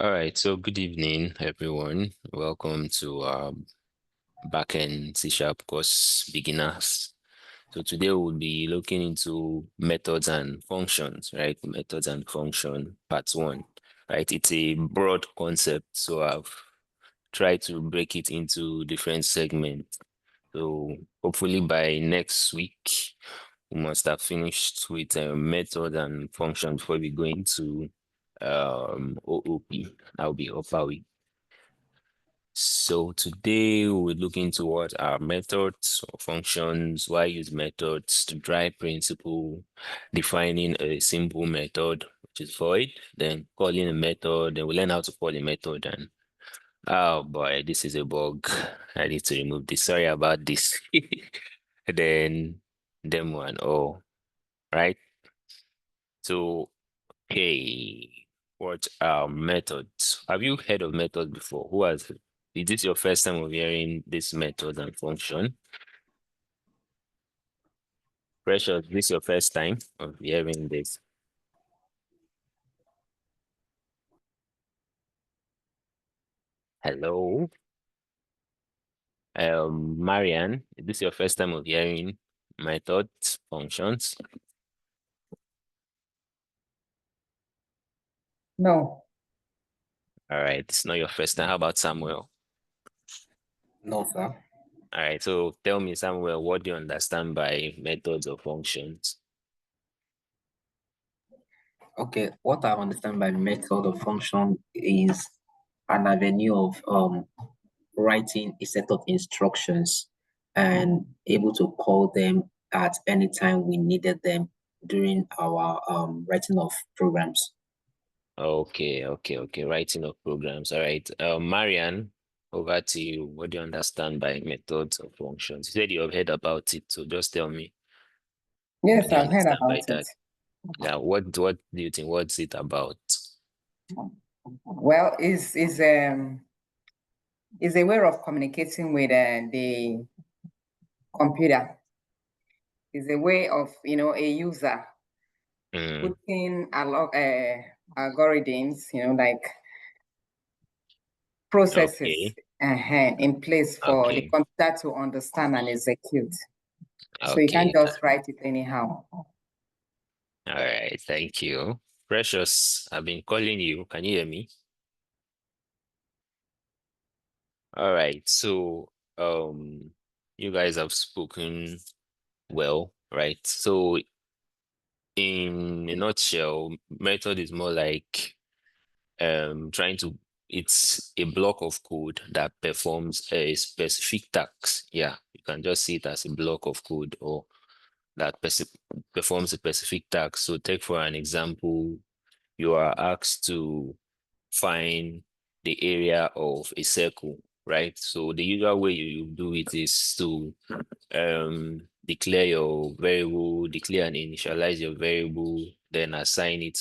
All right, so good evening, everyone. Welcome to Backend C# course beginners. So today we'll be looking into methods and functions, right? Methods and function, part one, right? It's a broad concept, so I've tried to break it into different segments. So hopefully by next week, we must have finished with method and function before we go into OOP. That'll be upper week. So today we're looking towards our methods or functions, why use methods to drive principle, defining a simple method, which is void, then calling a method, then we learn how to call a method. And oh boy, this is a bug. I need to remove this. Sorry about this. Then demo and all, right? So, hey, what are methods? Have you heard of methods before? Who has Is this your first time of hearing this method and function? Precious, this is your first time of hearing this. Hello? Marianne, is this your first time of hearing methods, functions? No. All right, it's not your first time. How about Samuel? No, sir. All right, so tell me, Samuel, what do you understand by methods or functions? Okay, what I understand by method or function is an avenue of writing a set of instructions and able to call them at any time we needed them during our writing of programs. Okay. Writing of programs. All right. Marianne, over to you. What do you understand by methods or functions? You said you have heard about it, so just tell me. What Yes, do you I've heard understand by about it. that? Now, what do you think? What's it about? Well, is a way of communicating with the computer. Is a way of a user Mm, putting algorithms, like processes okay. in place for the Okay. computer to understand and execute. So you can't Okay. just write it anyhow. All right. Thank you. Precious, I've been calling you. Can you hear me? All right. So, you guys have spoken well, right? So in a nutshell, method is more like trying to it's a block of code that performs a specific task. Yeah, you can just see it as a block of code or that performs a specific task. So take for an example, you are asked to find the area of a circle, right? So the usual way you do it is to declare your variable, declare and initialize your variable, then assign it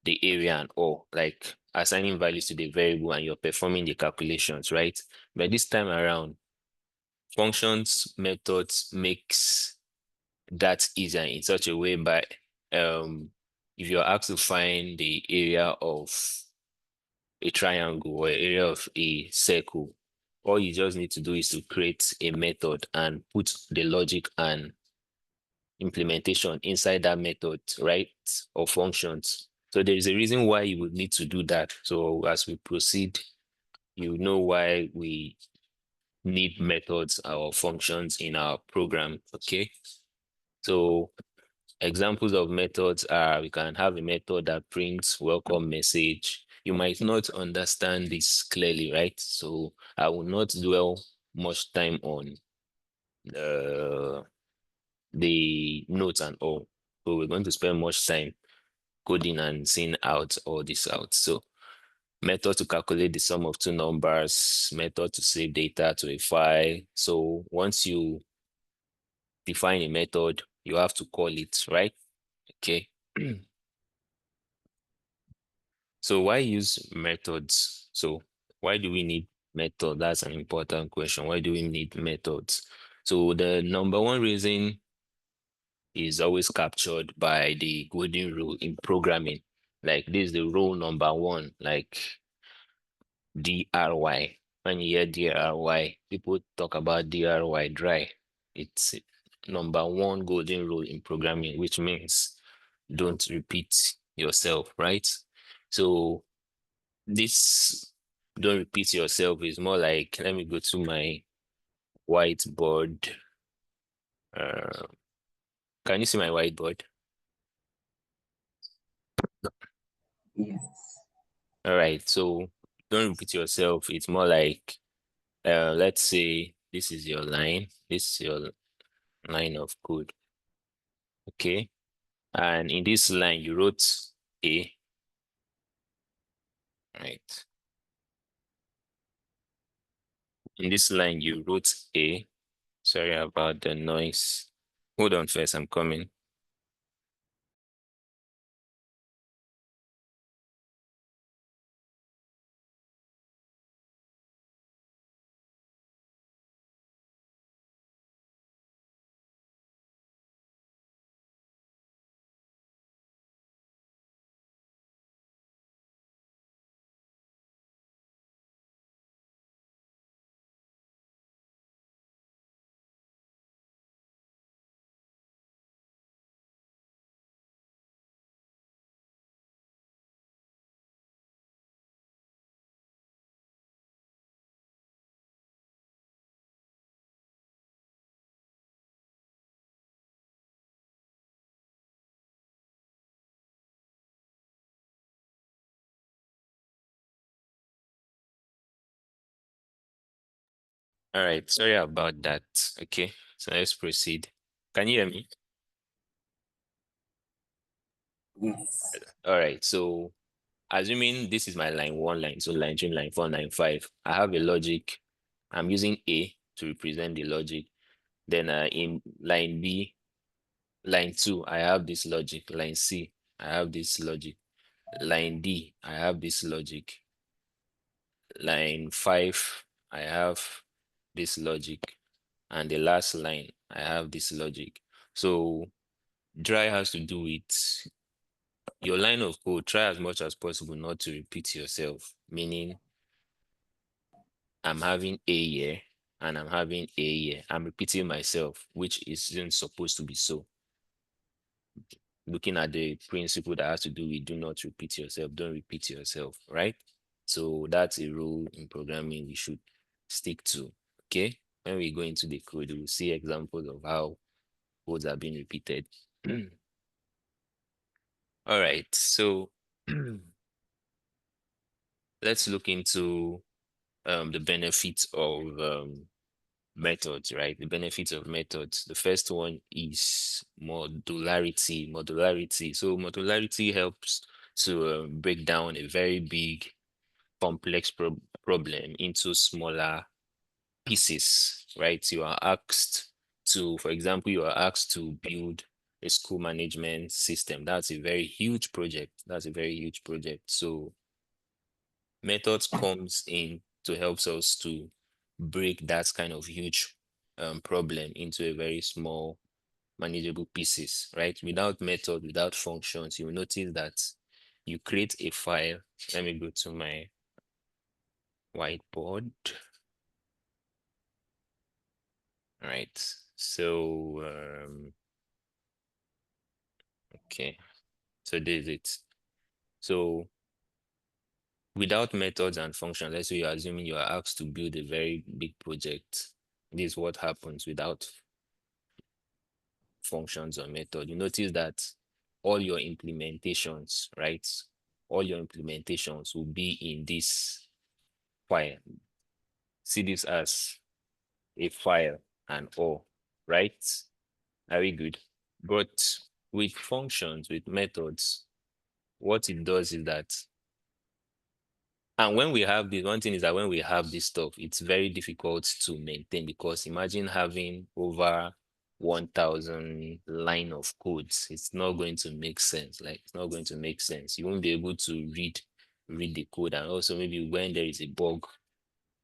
the area and all, like assigning values to the variable and you're performing the calculations, right? But this time around, functions methods makes that easier in such a way by if you're asked to find the area of a triangle or area of a circle, all you just need to do is to create a method and put the logic and implementation inside that method, right? Or functions. So there is a reason why you would need to do that. So as we proceed, you know why we need methods or functions in our program. Okay. So examples of methods are we can have a method that prints welcome message. You might not understand this clearly, right? So I will not dwell much time on the notes and all. So we're going to spend much time coding and seeing out all this out. So method to calculate the sum of two numbers, method to save data to a file. So once you define a method, you have to call it, right? Okay. So why use methods? So why do we need methods? That's an important question. Why do we need methods? So the number one reason is always captured by the golden rule in programming. Like this is the rule number one, like DRY. When you hear DRY, people talk about DRY dry. It's number one golden rule in programming, which means don't repeat yourself, right? So this don't repeat yourself is more like, let me go to my whiteboard. Uh, can you see my whiteboard? Yes. All right, so don't repeat yourself. It's more like, let's say this is your line, this is your line of code, okay? And in this line, you wrote A, right? In this line, you wrote A. Sorry about the noise. Hold on first, I'm coming. All right, sorry about that. Okay, so let's proceed. Can you hear me? Yes. All right, so assuming this is my line one line, so line three, line four, line five, I have a logic. I'm using A to represent the logic. Then in line B, line two, I have this logic. Line C, I have this logic. Line D, I have this logic. Line five, I have this logic. And the last line, I have this logic. So dry has to do with your line of code. Try as much as possible not to repeat yourself, meaning I'm having A here and I'm having A here. I'm repeating myself, which isn't supposed to be so. Looking at the principle that has to do with do not repeat yourself, don't repeat yourself, right? So that's a rule in programming we should stick to. Okay. When we go into the code, we'll see examples of how codes are being repeated. All right. So let's look into the benefits of methods, right? The benefits of methods. The first one is modularity. Modularity. So modularity helps to break down a very big, complex problem into smaller pieces, right? You are asked to, for example, you are asked to build a school management system. That's a very huge project. That's a very huge project. So methods comes in to help us to break that kind of huge problem into a very small manageable pieces, right? Without method, without functions, you will notice that you create a file. Let me go to my whiteboard. All right. So, okay. So this is it. So without methods and functions, let's say you're assuming you are asked to build a very big project. This is what happens without functions or method. You notice that all your implementations, right? All your implementations will be in this file. See this as a file and all, right? Are we good? But with functions, with methods, what it does is that, and when we have this, one thing is that when we have this stuff, it's very difficult to maintain because imagine having over 1,000 line of codes. It's not going to make sense. Like it's not going to make sense. You won't be able to read the code, and also maybe when there is a bug,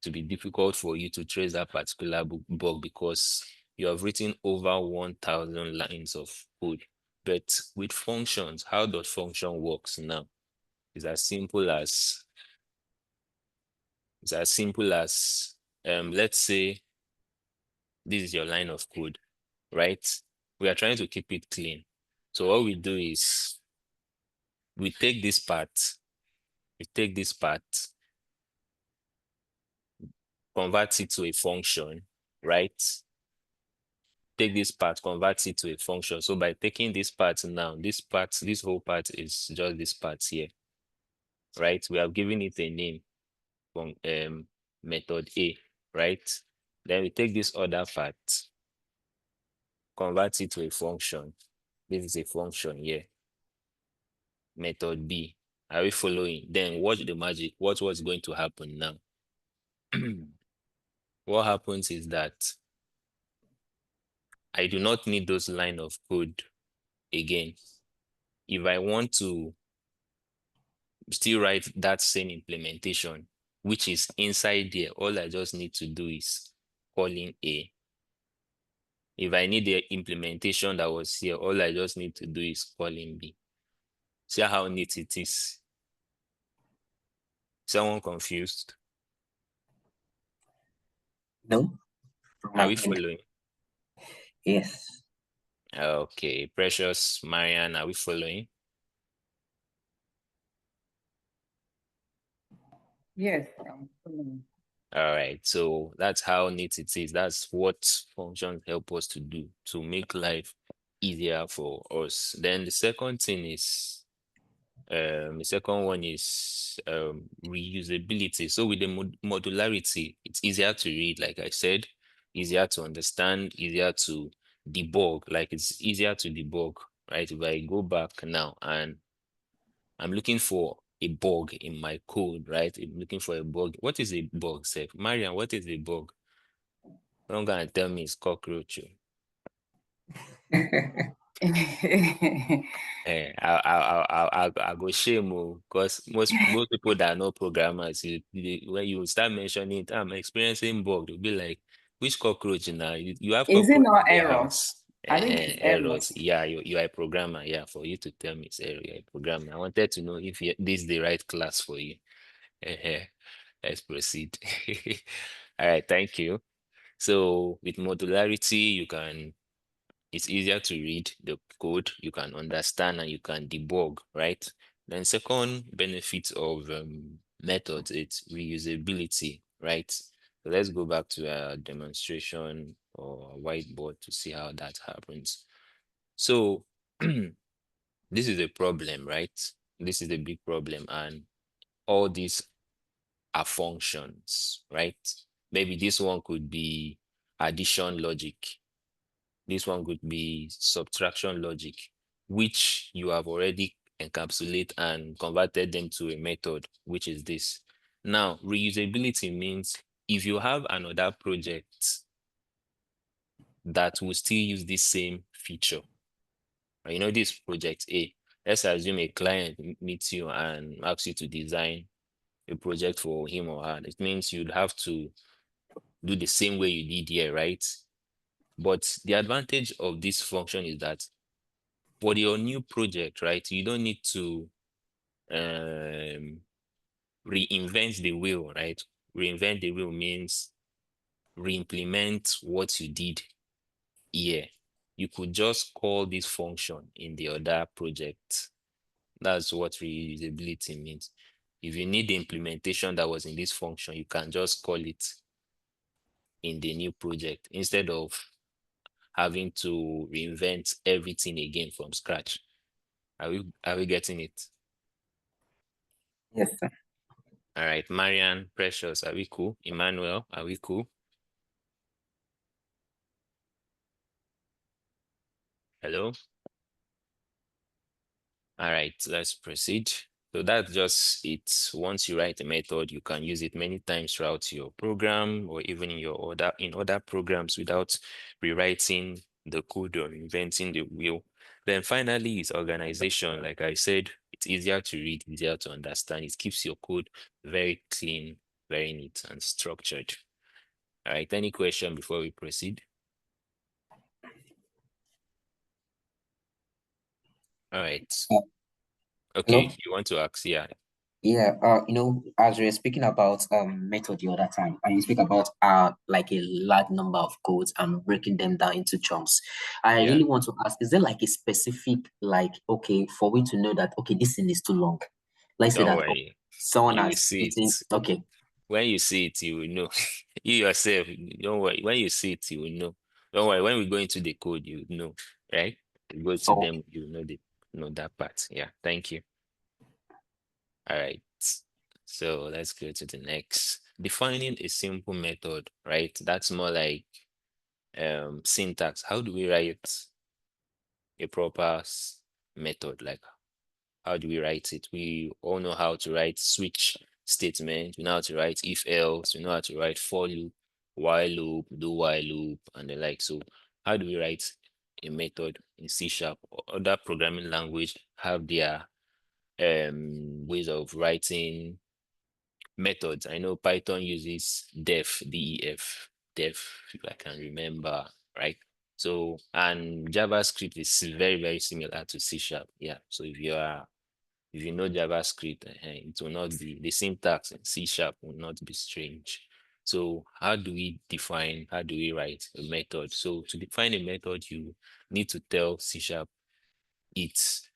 to be difficult for you to trace that particular bug because you have written over 1,000 lines of code. But with functions, how does function works now? It's as simple as let's say this is your line of code, right? We are trying to keep it clean. So what we do is we take this part, convert it to a function, right? Take this part, convert it to a function. So by taking this part now, this whole part is just this part here, right? We have given it a name from method A, right? Then we take this other part, convert it to a function. This is a function here, method B. Are we following? Then watch the magic. What was going to happen now? What happens is that I do not need those line of code again. If I want to still write that same implementation, which is inside there, all I just need to do is call in A. If I need the implementation that was here, all I just need to do is call in B. See how neat it is? Someone confused? No, from Are my we end. following? Yes. Okay, Precious, Marianne, are we following? Yes, I'm following. All right, so that's how neat it is. That's what functions help us to do to make life easier for us. Then the second thing is, the second one is reusability. So with the modularity, it's easier to read, like I said, easier to understand, easier to debug. Like it's easier to debug, right? If I go back now and I'm looking for a bug in my code, right? I'm looking for a bug. What is a bug, Seth? Marian, what is a bug? Don't go and tell me it's cockroach. I go shame because most people that are not programmers, when you start mentioning it, I'm experiencing bug, they'll be like, which cockroach now? You have Is it cockroach not in the errors? house. I think it's Errors. errors. Yeah, you are a programmer. Yeah, for you to tell me it's error, you're a programmer. I wanted to know if this is the right class for you. Let's proceed. All right, thank you. So with modularity, it's easier to read the code, you can understand and you can debug, right? Then second benefit of methods, it's reusability, right? So let's go back to a demonstration or a whiteboard to see how that happens. So this is a problem, right? This is a big problem, and all these are functions, right? Maybe this one could be addition logic. This one could be subtraction logic, which you have already encapsulated and converted them to a method, which is this. Now, reusability means if you have another project that will still use this same feature, you know, this project A, let's assume a client meets you and asks you to design a project for him or her. It means you'd have to do the same way you did here, right? But the advantage of this function is that for your new project, right, you don't need to um, reinvent the wheel, right? Reinvent the wheel means re-implement what you did here. You could just call this function in the other project. That's what reusability means. If you need the implementation that was in this function, you can just call it in the new project instead of having to reinvent everything again from scratch. Are we getting it? Yes, sir. All right, Marian, Precious, are we cool? Emmanuel, are we cool? Hello? All right, let's proceed. So that's just it. Once you write a method, you can use it many times throughout your program or even in other programs without rewriting the code or inventing the wheel. Then finally is organization. Like I said, it's easier to read, easier to understand. It keeps your code very clean, very neat and structured. All right, any question before we proceed? All right. Uh, Okay, Hello? you want to ask? Yeah. Yeah, as we were speaking about method the other time, and you speak about like a large number of codes and breaking them down into chunks. I Yeah, really want to ask, is there like a specific, like, okay, for we to know that okay, this thing is too long? Let's say don't that worry. someone You will has see written, it. okay, When you see it, you will know. You yourself, don't worry. When you see it, you will know. Don't worry. When we go into the code, you know, right? You go to okay, them, you know that part. Yeah, thank you. All right. So let's go to the next. Defining a simple method, right? That's more like syntax. How do we write a proper method? Like, how do we write it? We all know how to write switch statement. We know how to write if else. We know how to write for loop, while loop, do while loop, and the like. So how do we write a method in C sharp? Other programming language have their ways of writing methods. I know Python uses def, if I can remember, right? So, and JavaScript is very, very similar to C sharp. Yeah. So if you know JavaScript, it will not be the syntax in C sharp will not be strange. So how do we write a method? So to define a method, you need to tell C sharp it's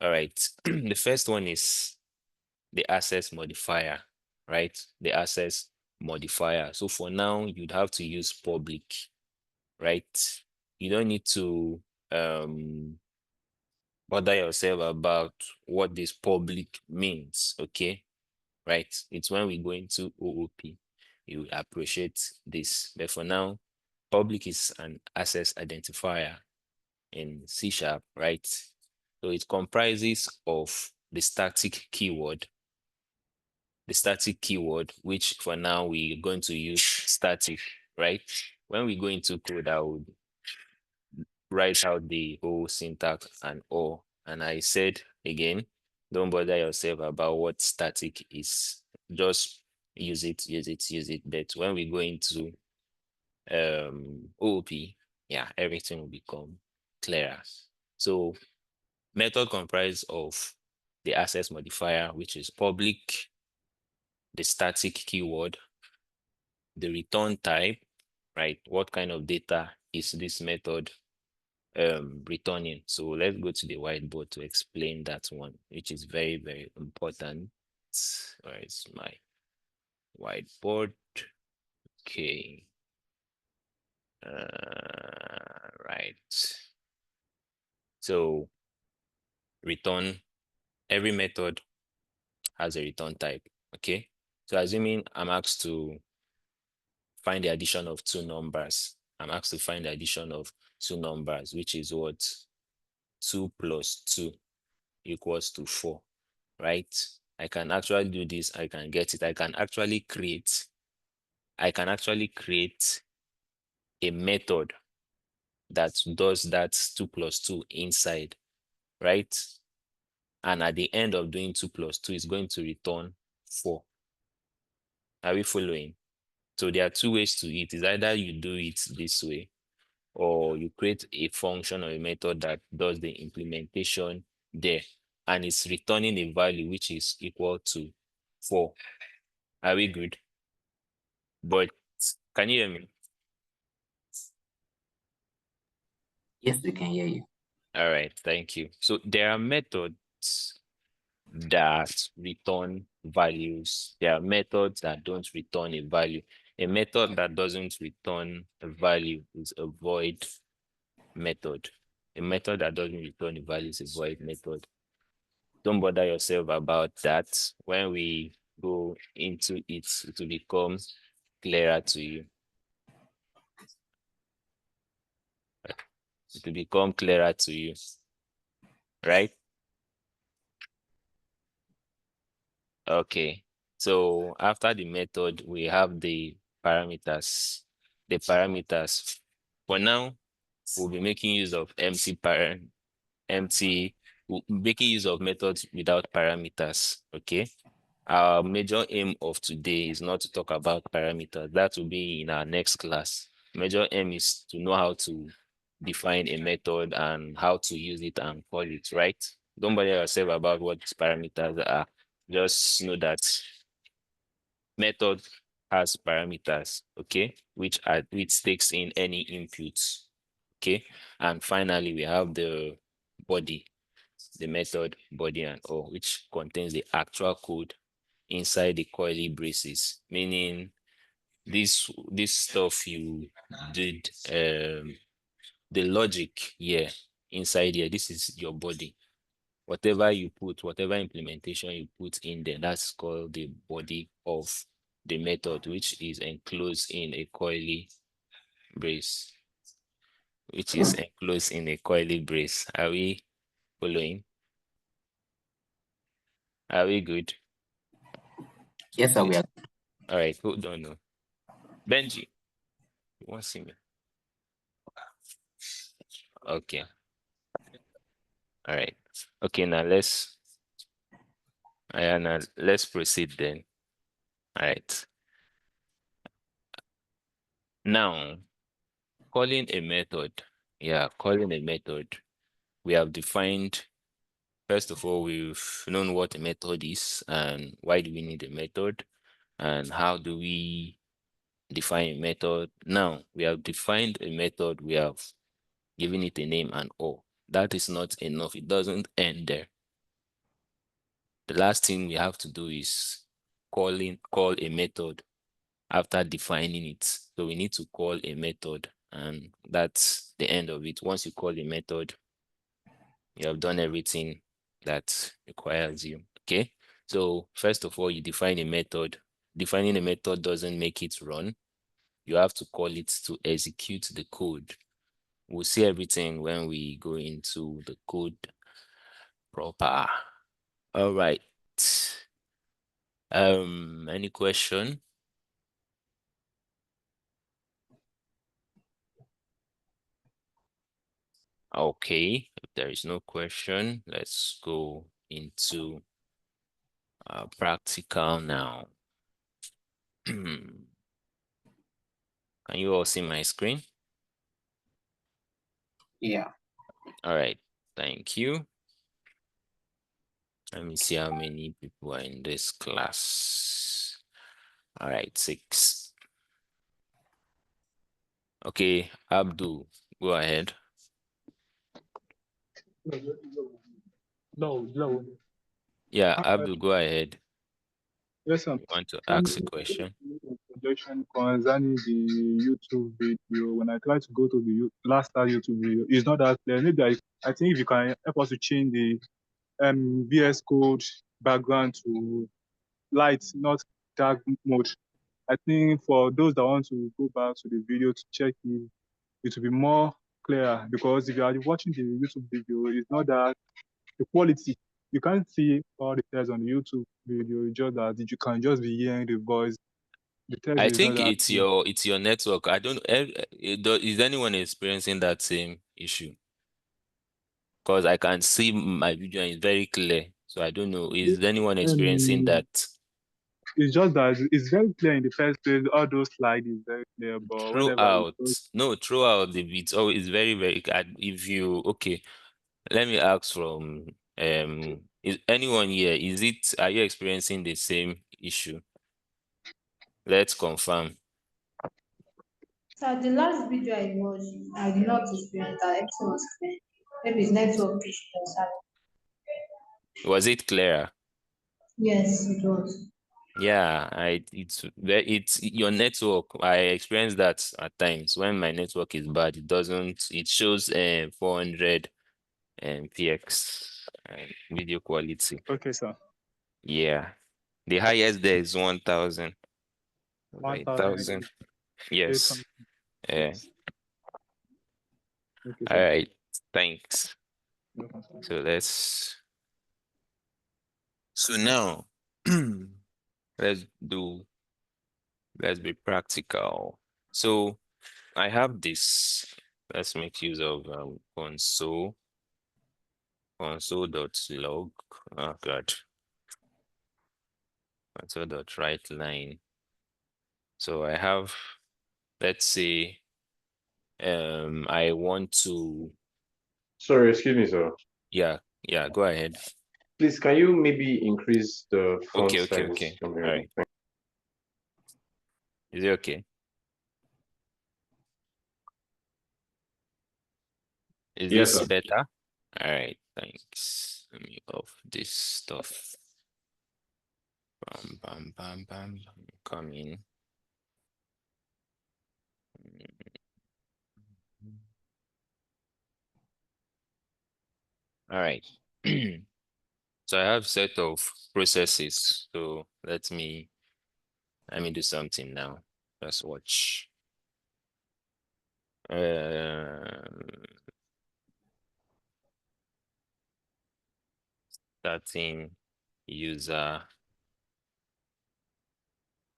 all right. The first one is the access modifier, right? The access modifier. So for now, you'd have to use public, right? You don't need to bother yourself about what this public means, okay? Right? It's when we go into OOP, you will appreciate this. But for now, public is an access identifier in C sharp, right? So it comprises of the static keyword, which for now we're going to use static, right? When we go into code, I would write out the whole syntax and all. And I said again, don't bother yourself about what static is. Just use it, use it, use it. But when we go into OOP, yeah, everything will become clearer. So method comprised of the access modifier, which is public, the static keyword, the return type, right? What kind of data is this method returning? So let's go to the whiteboard to explain that one, which is very, very important. Where is my whiteboard? Okay. Right. So return, every method has a return type. Okay. So assuming I'm asked to find the addition of two numbers, I'm asked to find the addition of two numbers, which is what? 2 plus 2 equals to 4, right? I can actually do this. I can get it. I can actually create a method that does that 2 plus 2 inside, right? And at the end of doing 2 plus 2 is going to return 4. Are we following? So there are two ways to it. Is either you do it this way, or you create a function or a method that does the implementation there, and it's returning a value which is equal to 4. Are we good? But can you hear me? yes, we can hear you. All right, thank you. So there are methods that return values. There are methods that don't return a value. A method that doesn't return a value is a void method. A method that doesn't return a value is a void method. Don't bother yourself about that. When we go into it, it will become clearer to you. It will become clearer to you, right? Okay. So after the method, we have the parameters. The parameters. For now, we'll be making use of making use of methods without parameters. Okay. Our major aim of today is not to talk about parameters. That will be in our next class. Major aim is to know how to define a method and how to use it and call it, right? Don't bother yourself about what parameters are. just know that method has parameters, okay, which takes in any inputs, okay. And finally, we have the body, the method body and all, which contains the actual code inside the curly braces, meaning this stuff you did, the logic here inside here, this is your body. Whatever you put, whatever implementation you put in there, that's called the body of the method, which is enclosed in a coily brace, Are we following? Are we good? Yes, sir, we are. All right, hold on. No. Benji, you want to see me? Okay. All right. Okay, now let's proceed then. All right. Now, calling a method. Yeah, calling a method. We have defined, first of all, we've known what a method is and why do we need a method and how do we define a method. Now, we have defined a method, we have given it a name and all. That is not enough. It doesn't end there. The last thing we have to do is call a method after defining it. So we need to call a method, and that's the end of it. Once you call a method, you have done everything that requires you. Okay. So first of all, you define a method. Defining a method doesn't make it run. You have to call it to execute the code. We'll see everything when we go into the code proper. All right. Any question? Okay, if there is no question, let's go into practical now. Can you all see my screen? Yeah. All right, thank you. Let me see how many people are in this class. All right, 6. Okay, Abdul, go ahead. No. Yeah, Abdul, go ahead. Yes, sir. You want to ask a question? Projection concerning the YouTube video. When I try to go to the last YouTube video, it's not that clear. Maybe I think if you can help us to change the VS Code background to light, not dark mode. I think for those that want to go back to the video to check it will be more clear, because if you are watching the YouTube video, it's not that the quality. You can't see all the text on the YouTube video. It's just that you can just be hearing the voice. The text I is not think that clear. it's your network. I don't. Is anyone experiencing that same issue? Because I can see my video and it's very clear. So I don't know. Is anyone experiencing Um, that? it's just that it's very clear in the first place. All those slides is very clear, but whenever you Throughout? No, throughout the bit. Oh, it's very, very. If you okay, let me ask from is anyone here? Are you experiencing the same issue? Let's confirm. So the last video I watched, I did not experience that everything was clear. Maybe it's network issues. Was it clearer? Yes, it was. Yeah, it's your network. I experience that at times when my network is bad. It shows 400 px video quality. okay, sir. Yeah, the highest there is 1000. 1,000. Yes. Yeah. Okay, All sir. right. Thanks. So now let's be practical. So I have this. Let's make use of console.log. Oh God. Console.writeLine. So I have, let's say, I want to. Sorry, excuse me, sir. Yeah, go ahead. Please, can you maybe increase the font Okay, size? okay. from All your- right. Is it okay? Is Yes, this sir. better? All right, thanks. Let me off this stuff. Bam, bam, bam, bam. Come in. All right. So I have set of processes. So let me do something now. Let's watch. Starting user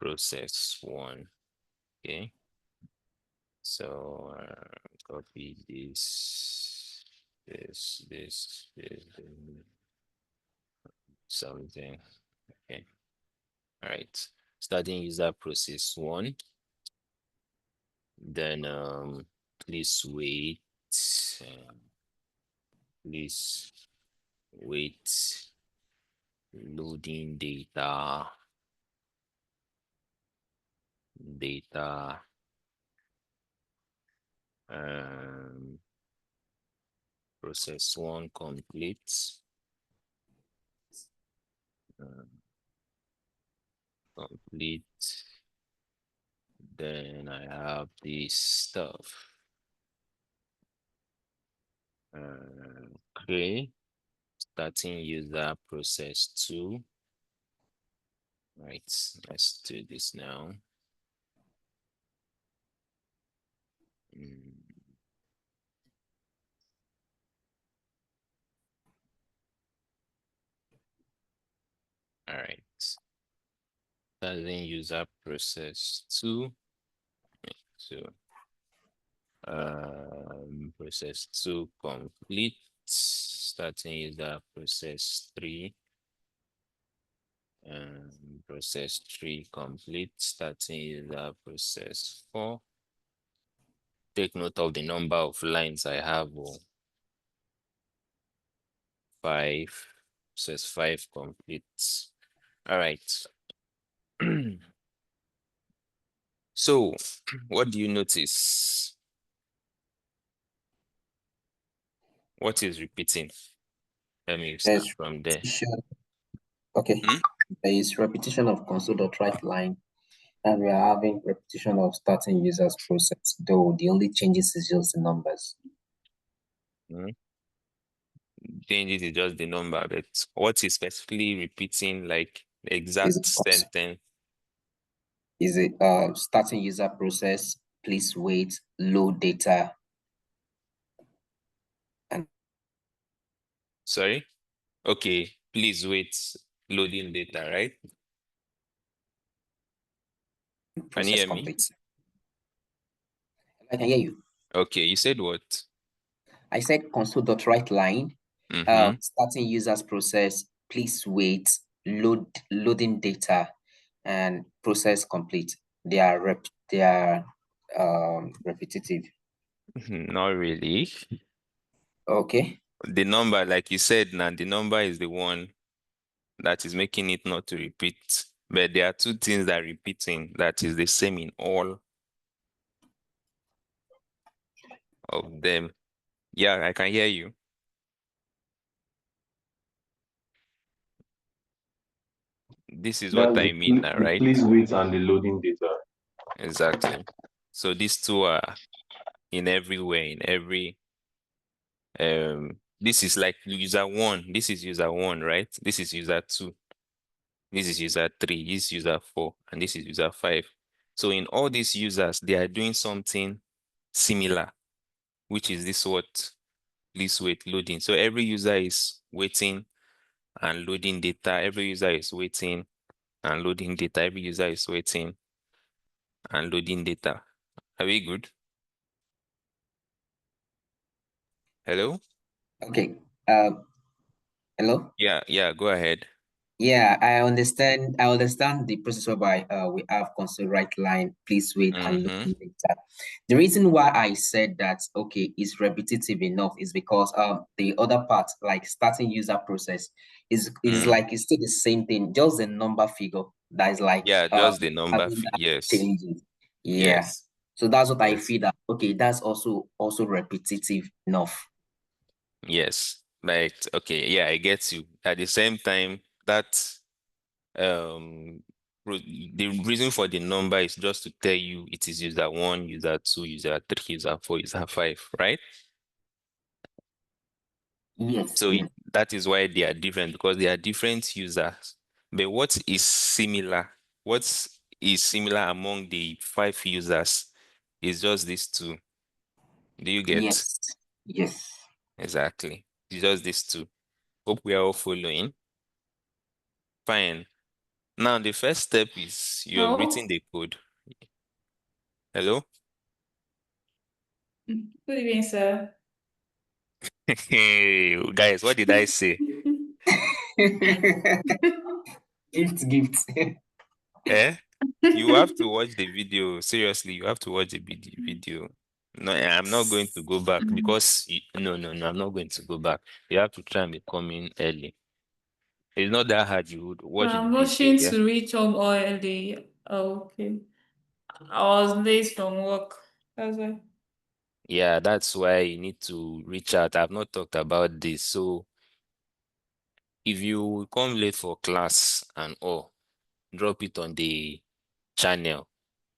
process one. Okay. So copy this, something. Okay. All right. Starting user process one. Then please wait. Please wait. Loading data. Process one complete. Complete. Then I have this stuff. Okay. Starting user process two. Right. Let's do this now. All right. Starting user process two. So process two complete. Starting user process three. Process three complete. Starting user process four. Take note of the number of lines I have. Five. Process five complete. All right. So, what do you notice? What is repeating? Let me start There's from there. repetition. Okay. Hmm? There is repetition of console.write line, and we are having repetition of starting users process, though the only changes is just the numbers. Changes is just the number, but what is specifically repeating, like the exact sentence? Is it starting user process, please wait, load data. And Sorry? Okay, please wait, loading data, right? Can you process hear me? complete. I can hear you. Okay, you said what? I said console.write line, starting users process, please wait, loading data, and process complete. They are repetitive. Not really. Okay. The number, like you said, now the number is the one that is making it not to repeat. But there are two things that are repeating that is the same in all of them. Yeah, I can hear you. This is what That's I mean now, right? please wait and the loading data. Exactly. So these two are in everywhere, in every this is like user one, this is user one, right? This is user two, this is user three, this is user four, and this is user five. So in all these users, they are doing something similar, which is this what please wait loading. So every user is waiting and loading data, every user is waiting and loading data, every user is waiting and loading data. Are we good? Hello? Okay. Hello? Yeah, go ahead. Yeah, I understand. I understand the process whereby we have console write line, please wait and look Mm-hmm. later. The reason why I said that okay is repetitive enough is because the other part, like starting user process, is Mm. like it's still the same thing, just a number figure that is like Yeah, just the number. having that Yes. changes. Yeah. Yes. So that's what I Yes. feel that okay, that's also repetitive enough. Yes. Like, okay, yeah, I get you. At the same time, that um the reason for the number is just to tell you it is user one, user two, user three, user four, user five, right? Yes, So yes. that is why they are different because they are different users. But what is similar? What is similar among the five users is just these two. Do you get? Yes. Yes. Exactly. It's just these two. Hope we are all following. Fine. Now the first step is you have written No. the code. Hello? Good evening, sir. Hey, guys, what did I say? Gift. Eh? You have to watch the video. Seriously, you have to watch the video. No, I'm not going to go back because no, no, no, I'm not going to go back. You have to try and be coming early. It's not that hard. You would watch the I'm video, rushing yeah? to reach home early. Oh, okay. I was late from work. That's why. Yeah, that's why you need to reach out. I've not talked about this. So if you come late for class and all, drop it on the channel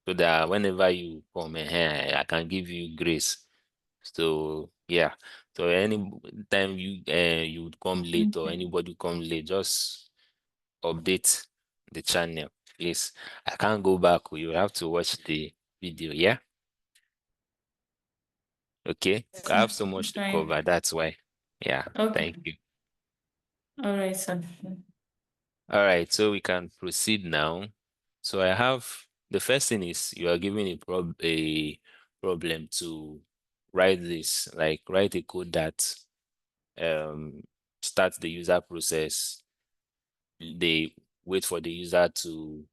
so that whenever you come, I can give you grace. So yeah, so any time you would come late or Okay. anybody come late, just update the channel, please. I can't go back. You have to watch the video. Yeah, okay. I have so It's much to fine. cover. That's why. Yeah, Okay. thank you. All right, sir. All right, so we can proceed now. So I have the first thing is you are given a problem to write this, like write a code that um starts the user process. They wait for the user to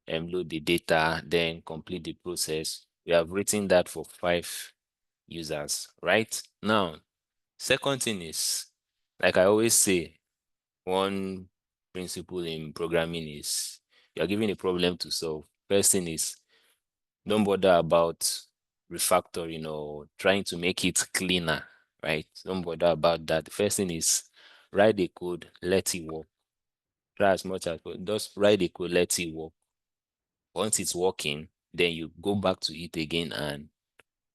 load the data, then complete the process. We have written that for five users, right? Now, second thing is, like I always say, one principle in programming is you're given a problem to solve. First thing is don't bother about refactoring or trying to make it cleaner, right? Don't bother about that. The first thing is write the code, let it work. Try as much as possible. Just write the code, let it work. Once it's working, then you go back to it again and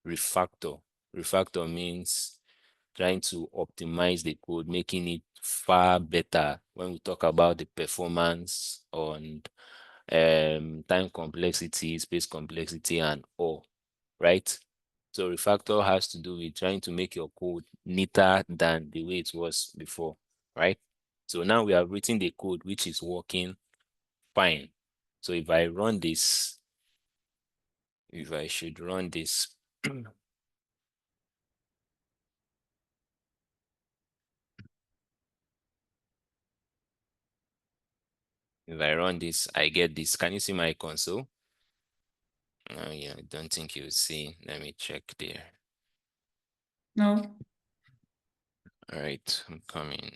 refactor. Refactor means trying to optimize the code, making it far better when we talk about the performance on time complexity, space complexity, and all, right? So refactor has to do with trying to make your code neater than the way it was before, right? So now we have written the code which is working fine. So if I run this, if I should run this, if I run this, I get this. Can you see my console? Oh yeah, I don't think you see. Let me check there. No. All right, I'm coming.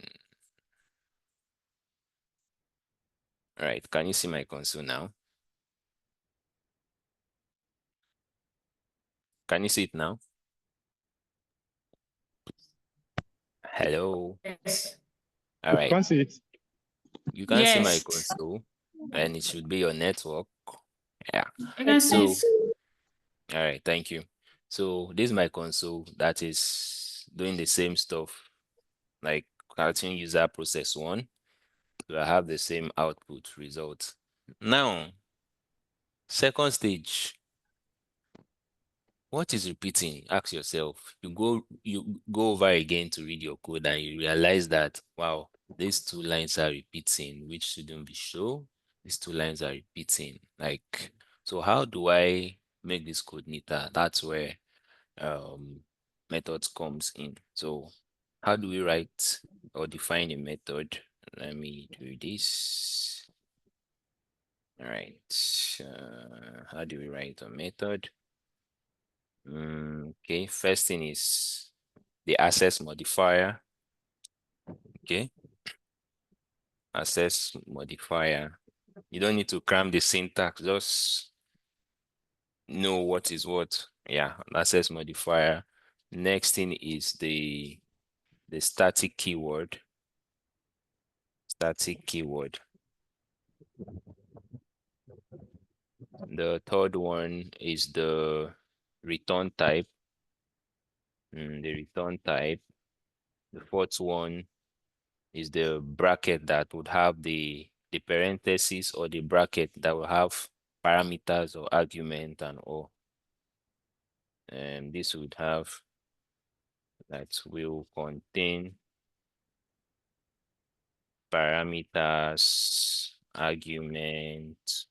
All right, can you see my console now? Can you see it now? Hello. Yes. All I right, can't see it. you can see my Yes. console, and it should be your network. Yeah. I can see So, it. all right, thank you. So this is my console that is doing the same stuff, like cartoon user process one. So I have the same output result. Now, second stage, what is repeating? Ask yourself. You go over again to read your code and you realize that wow, these two lines are repeating, which shouldn't be so. These two lines are repeating. Like, so how do I make this code neater? That's where um methods comes in. So how do we write or define a method? let me do this. All right. How do we write a method? Okay, first thing is the access modifier. Okay, access modifier. You don't need to cram the syntax, just know what is what. Yeah, access modifier. Next thing is the static keyword. Static keyword. The third one is the return type. The return type. The fourth one is the bracket that would have the parentheses, or the bracket that will have parameters or argument and all. And this would have, that will contain parameters, argument,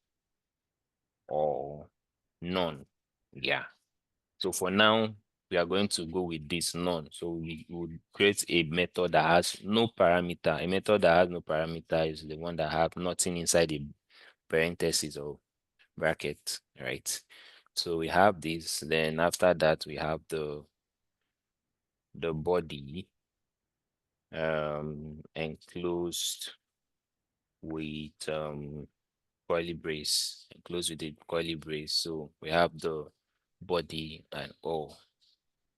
or none. Yeah. So for now, we are going to go with this none. So we would create a method that has no parameter. A method that has no parameter is the one that have nothing inside the parentheses or bracket, right? So we have this. Then after that, we have the body enclosed with curly brace, enclosed with the curly brace. So we have the body and all.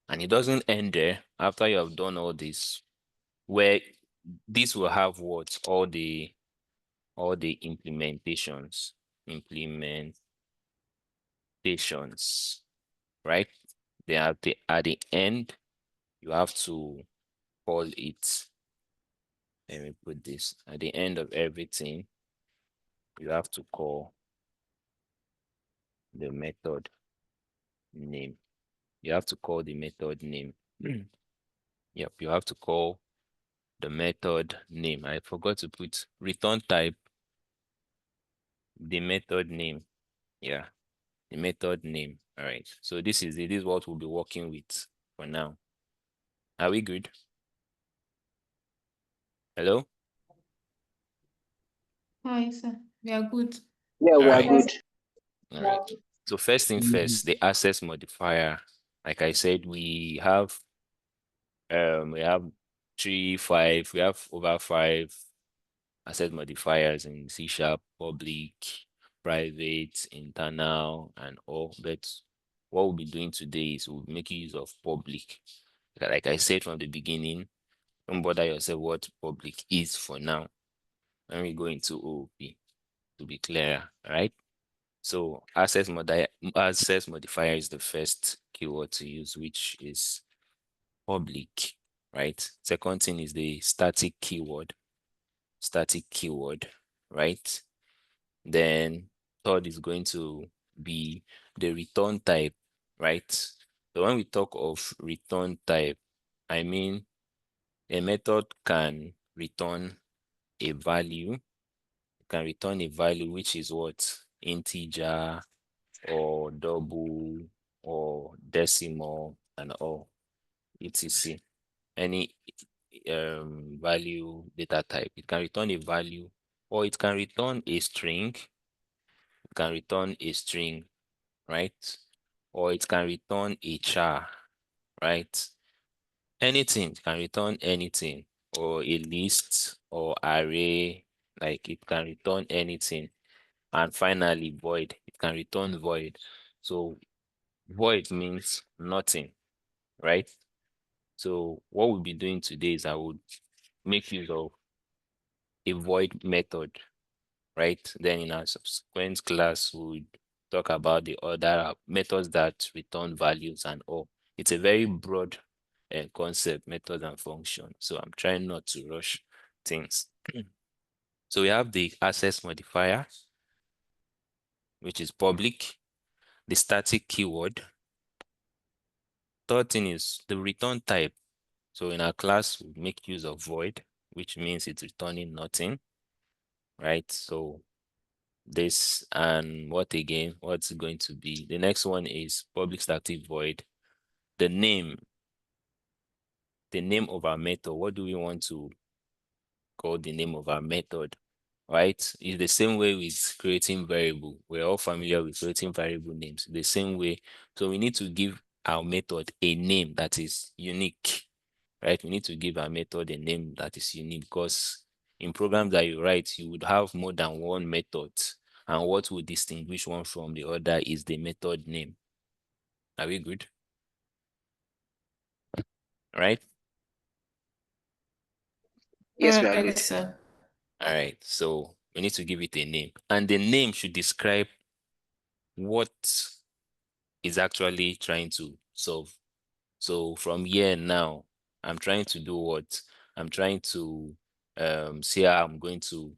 And it doesn't end there. After you have done all this, where this will have what? All the implementations, right? Then at the end, you have to call it. Let me put this at the end of everything. You have to call the method name. You have to call the method name. Yep, you have to call the method name. I forgot to put return type, the method name. Yeah, the method name. All right. So this is it. This is what we'll be working with for now. Are we good? Hello? Hi, sir. We are good. Yeah, we All are right. good. All right. So first thing first, the access modifier. Like I said, we have 3, 5, we have over 5 access modifiers in C#, public, private, internal, and all. But what we'll be doing today is we'll make use of public. Like I said from the beginning, don't bother yourself what public is for now. When we go into OOP, to be clearer, right? So access modifier is the first keyword to use, which is public, right? Second thing is the static keyword, right? Then third is going to be the return type, right? So when we talk of return type, I mean a method can return a value, which is what? Integer or double or decimal and all, etc. Any value data type. It can return a value, or it can return a string. It can return a string, right? Or it can return a char, right? Anything can return anything, or a list or array, like it can return anything. And finally, void. It can return void. So void means nothing, right? So what we'll be doing today is I would make use of a void method, right? Then in our subsequent class, we'll talk about the other methods that return values and all. It's a very broad concept, method and function. So I'm trying not to rush things. So we have the access modifier, which is public, the static keyword. Third thing is the return type. So in our class, we make use of void, which means it's returning nothing, right? So this, and what again? What's it going to be? The next one is public static void. The name of our method. What do we want to call the name of our method, right? It's the same way with creating variable. We're all familiar with creating variable names. The same way. So we need to give our method a name that is unique, right? We need to give our method a name that is unique because in programs that you write, you would have more than one method. And what will distinguish one from the other is the method name. Are we good? Right? Yes, we are good. Alright, sir. All right. So we need to give it a name. And the name should describe what is actually trying to solve. So from here now, I'm trying to do what? I'm trying to see how I'm going to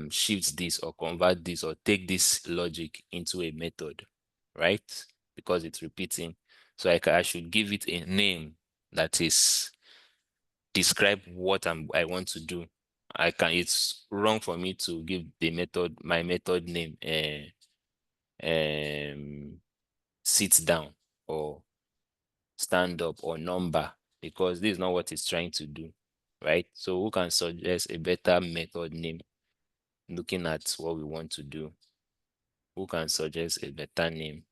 shift this or convert this or take this logic into a method, right? Because it's repeating. So I should give it a name that is describe what I want to do. It's wrong for me to give the method, my method name, sit down or stand up or number, because this is not what it's trying to do, right? So who can suggest a better method name looking at what we want to do? Who can suggest a better name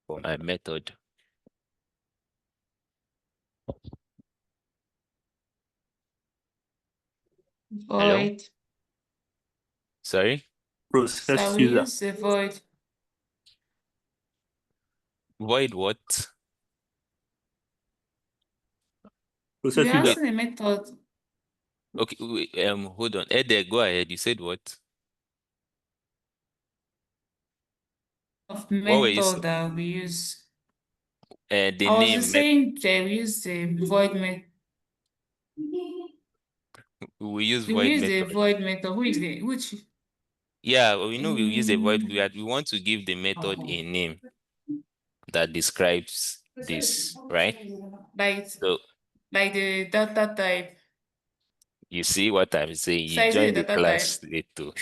for my method? Hello? Void. Sorry? So Process we user. use a void. Void what? We Process are user. Wait, asking a method okay, wait, hold on. Ede, go ahead. You said what? of What were you method that we use. the I was name just saying that we use the void method. we use We void use the method. void method. Which Yeah, we know we use a void. We want to give the method a name that describes this, right? like So like the data type. you see what I'm saying? So You is it joined the the data class type? late too.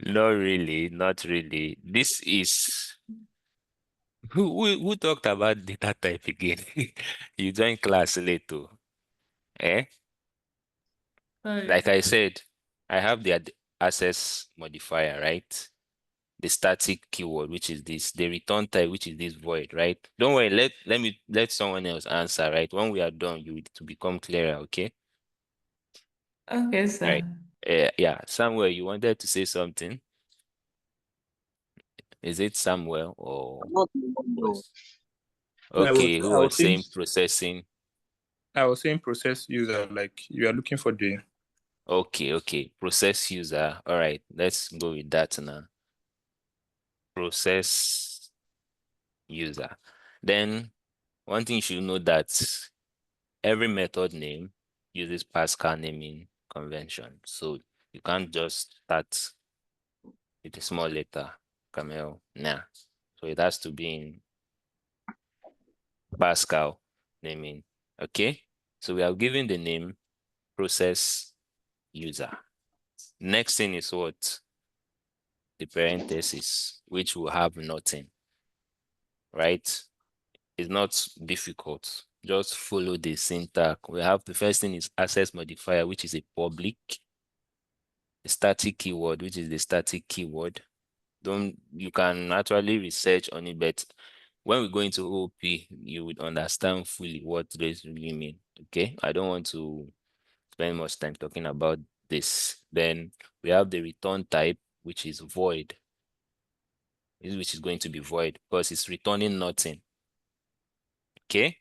Not really, not really. This is who talked about data type again? You joined class late too. Eh? Sorry. Like I said, I have the access modifier, right? The static keyword, which is this, the return type, which is this void, right? Don't worry, let someone else answer, right? When we are done, you to become clearer, okay? Okay, Right. sir. Yeah, Samuel, you wanted to say something? Is it Samuel or Not was I okay, who was was saying saying processing? process user, like you are looking for the Okay, process user. All right, let's go with that now. Process user. Then one thing you should know that every method name uses Pascal naming convention. So you can't just start with a small letter, Camel, nah. So it has to be in Pascal naming. Okay. So we have given the name process user. Next thing is what? The parenthesis, which will have nothing, right? It's not difficult. Just follow the syntax. We have the first thing is access modifier, which is a public. The static keyword, which is the static keyword. You can actually research on it, but when we go into OOP, you would understand fully what this really mean. Okay, I don't want to spend much time talking about this. Then we have the return type, which is void, which is going to be void because it's returning nothing. Okay,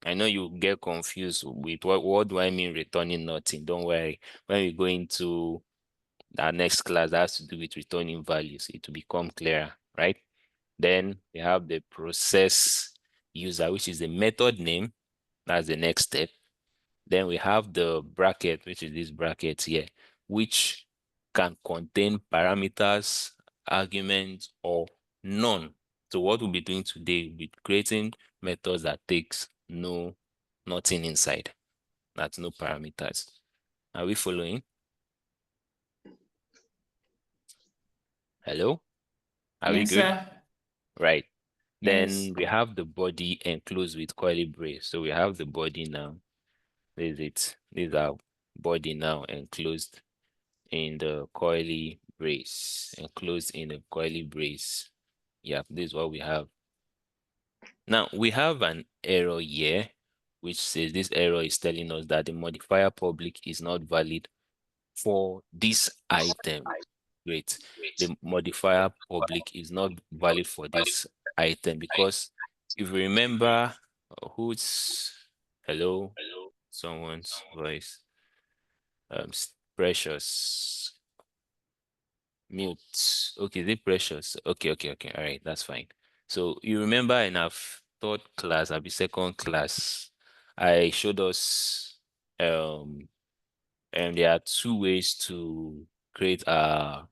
I know you get confused with what do I mean returning nothing. Don't worry. When we go into our next class, that has to do with returning values. It will become clearer, right? Then we have the process user, which is the method name. That's the next step. Then we have the bracket, which is this bracket here, which can contain parameters, arguments, or none. So what we'll be doing today will be creating methods that takes nothing inside. That's no parameters. Are we following? Hello? Are we Yes, good? sir. Right. Yes. Then we have the body enclosed with curly brace. So we have the body now. This is it. This is our body now enclosed in the coily brace. Enclosed in the coily brace. Yeah, this is what we have. Now we have an error here, which says this error is telling us that the modifier public is not valid for this item. Great. The modifier public is not valid for this item because if you remember who's hello, someone's voice, precious mute. Okay, is it precious? Okay. All right, that's fine. So you remember in our third class, I'll be second class, I showed us and there are two ways to create a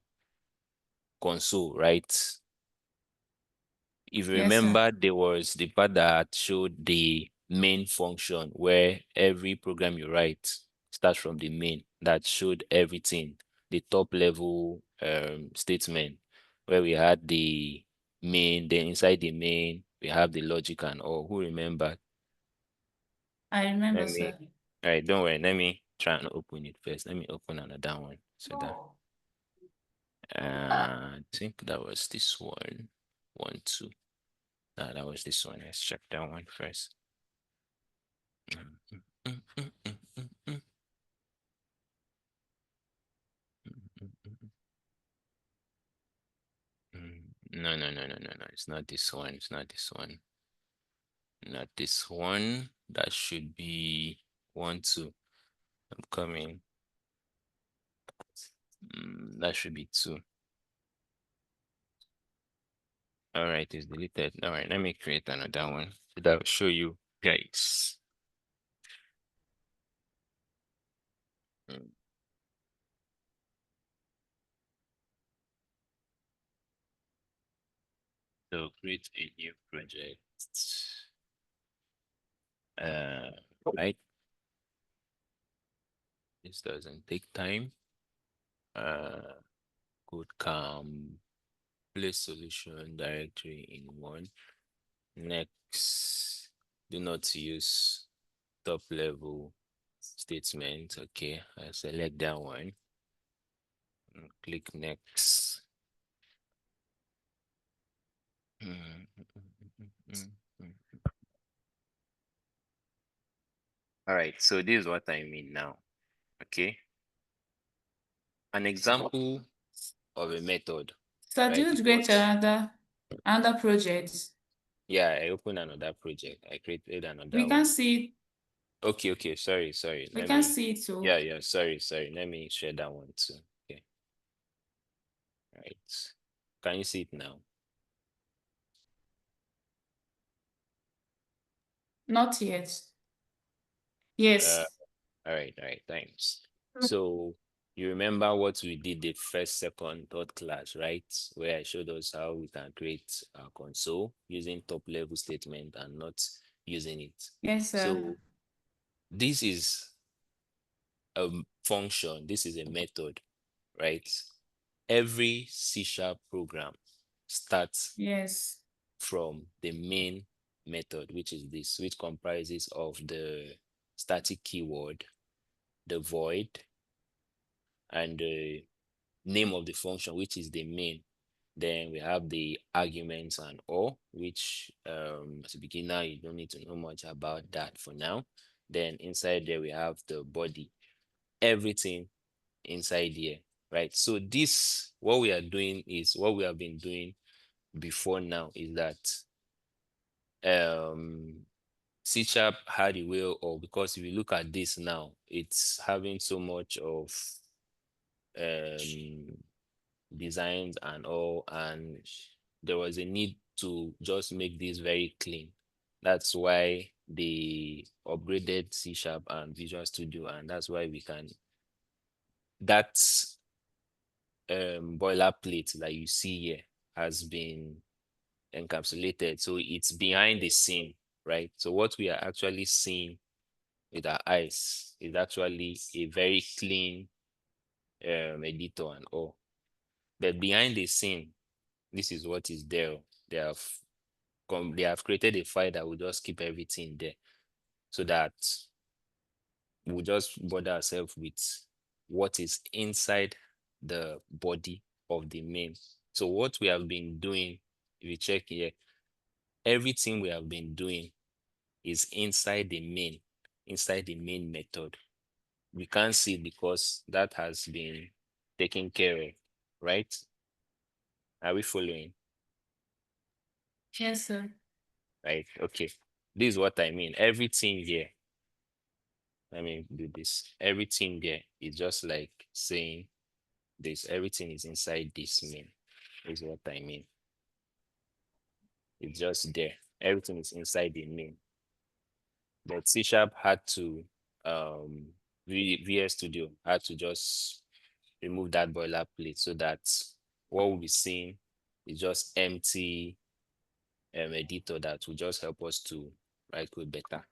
console, right? If you Yes, sir. remember, there was the part that showed the main function where every program you write starts from the main that showed everything, the top level statement where we had the main, then inside the main, we have the logic and all. Who remember? I remember, Let me, sir. all right, don't worry. Let me try and open it first. Let me open another one so that I think that was this one. 1, 2. No, that was this one. Let's check that one first. No. It's not this one. It's not this one. Not this one. That should be 1, 2. I'm coming. That should be 2. All right, it's deleted. All right, let me create another one so that will show you guys. Mm, So create a new project. Right. This doesn't take time. KodeCamp place solution directory in one. Next, do not use top level statement. Okay, I select that one and click next. All right, so this is what I mean now. Okay, an example of a method, So do right? you Is create what? another project? Yeah, I opened another project. I created another We can one. see Okay. Sorry. we Let can me. see it too. Yeah. Sorry. Let me share that one too. Okay. Right. Can you see it now? Not yet. Uh, Yes. all right. Thanks. So you remember what we did the first, second, third class, right? Where I showed us how we can create a console using top level statement and not using it. Yes, sir. So this is a function. This is a method, right? Every C# program starts Yes. from the main method, which is this, which comprises of the static keyword, the void, and the name of the function, which is the main. Then we have the arguments and all, which as a beginner, you don't need to know much about that for now. Then inside there, we have the body, everything inside here, right? So this, what we are doing is what we have been doing before now is that C# had a way of, because if you look at this now, it's having so much of um designs and all, and there was a need to just make this very clean. That's why they upgraded C# and Visual Studio, and that's why we can, that's boilerplate that you see here has been encapsulated. So it's behind the scene, right? So what we are actually seeing with our eyes is actually a very clean editor and all. But behind the scene, this is what is there. They have they have created a file that will just keep everything there so that we'll just bother ourselves with what is inside the body of the main. So what we have been doing, if you check here, everything we have been doing is inside the main method. We can't see it because that has been taken care of, right? Are we following? Yes, sir. Right? Okay. This is what I mean. Everything here, let me do this. Everything there is just like saying this. Everything is inside this main. Is what I mean. It's just there. Everything is inside the main. But C# had to VS Studio had to just remove that boilerplate so that what we'll be seeing is just empty editor that will just help us to write code better.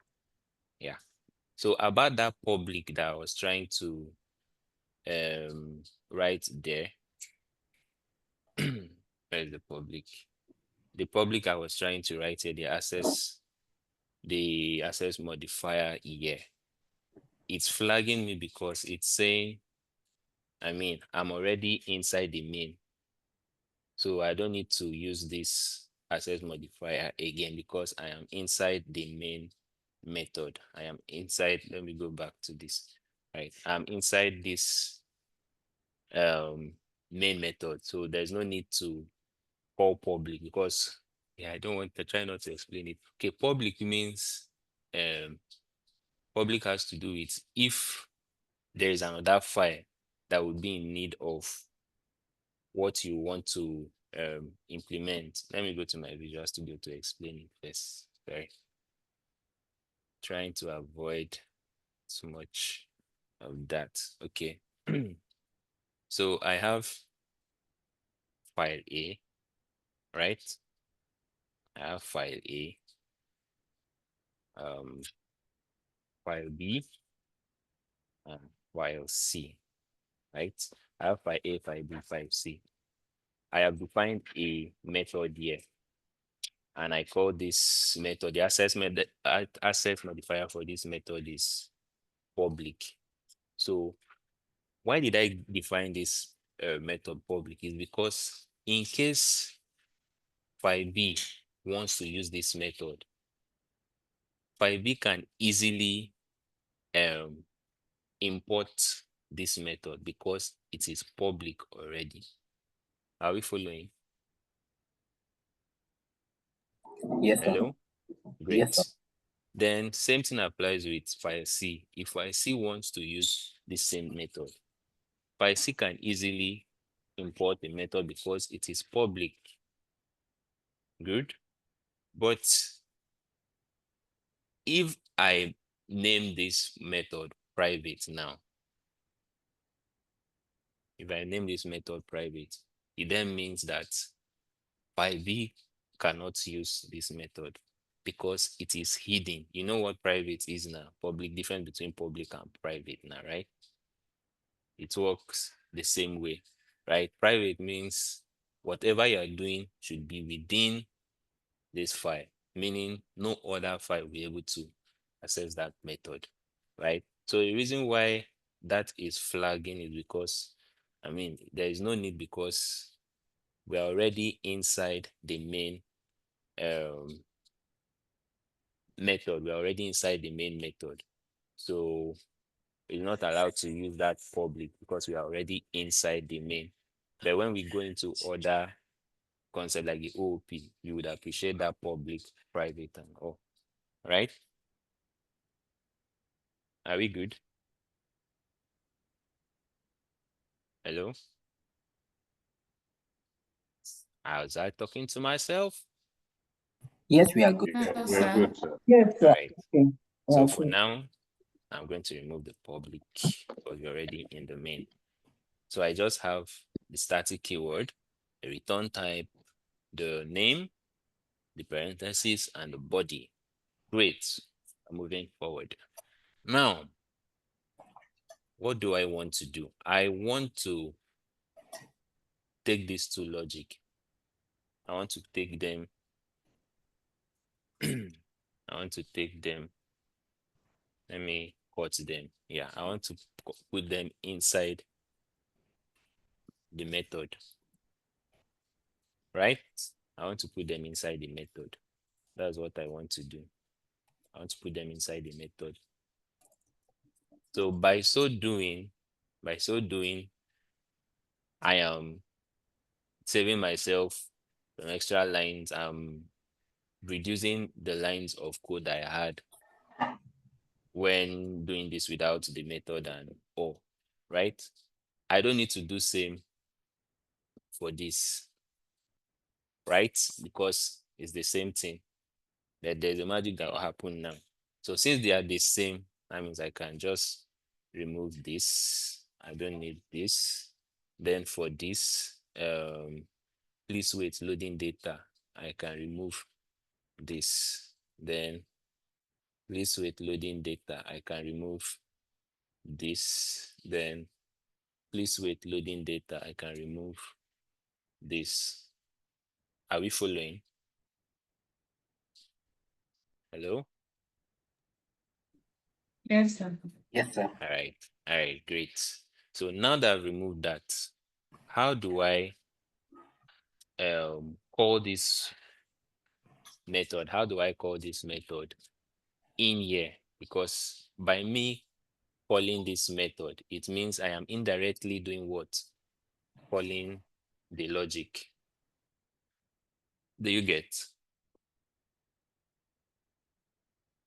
Yeah. So about that public that I was trying to write there. Where's the public? The public I was trying to write here, the access modifier here. It's flagging me because it's saying, I'm already inside the main. So I don't need to use this access modifier again because I am inside the main method. I am inside, let me go back to this, right? I'm inside this main method. So there's no need to call public because, yeah, I don't want to try not to explain it. Okay, public means public has to do with if there is another file that would be in need of what you want to implement. Let me go to my Visual Studio to explain it first. Sorry. Trying to avoid too much of that. Okay. So I have file A, right? I have file A, file B, and file C, right? I have file A, file B, file C. I have defined a method here, and I call this method, the access modifier for this method is public. So why did I define this method public? Is because in case file B wants to use this method, file B can easily import this method because it is public already. Are we following? Yes, sir. Hello? Great. Yes, sir. Then same thing applies with file C. If file C wants to use the same method, file C can easily import the method because it is public. Good. But if I name this method private now, if I name this method private, it then means that file B cannot use this method because it is hidden. You know what private is now? Public, difference between public and private now, right? It works the same way, right? Private means whatever you are doing should be within this file, meaning no other file will be able to access that method, right? So the reason why that is flagging is because, there is no need because we're already inside the main method. We're already inside the main method. So we're not allowed to use that public because we are already inside the main. But when we go into other concept like the OOP, you would appreciate that public, private, and all. Right? Are we good? Hello? Was I talking to myself? Yes, we are good. Yes, We're sir. good, sir. Yes, All sir. right. Okay. So for Okay. now, I'm going to remove the public because we're already in the main. So I just have the static keyword, the return type, the name, the parentheses, and the body. Great. I'm moving forward. Now, what do I want to do? I want to take these two logic. I want to take them. I want to take them. Let me import them. Yeah, I want to put them inside the method, right? I want to put them inside the method. That's what I want to do. I want to put them inside the method. So by so doing, I am saving myself some extra lines. I'm reducing the lines of code I had when doing this without the method and all, right? I don't need to do same for this, right? Because it's the same thing. That there's a magic that will happen now. So since they are the same, that means I can just remove this. I don't need this. Then for this, please wait, loading data, I can remove this. Then please wait, loading data, I can remove this. Then please wait, loading data, I can remove this. Are we following? Hello? Yes, sir. Yes, sir. All right, great. So now that I've removed that, how do I call this method? How do I call this method in here? Because by me calling this method, it means I am indirectly doing what? Calling the logic. Do you get?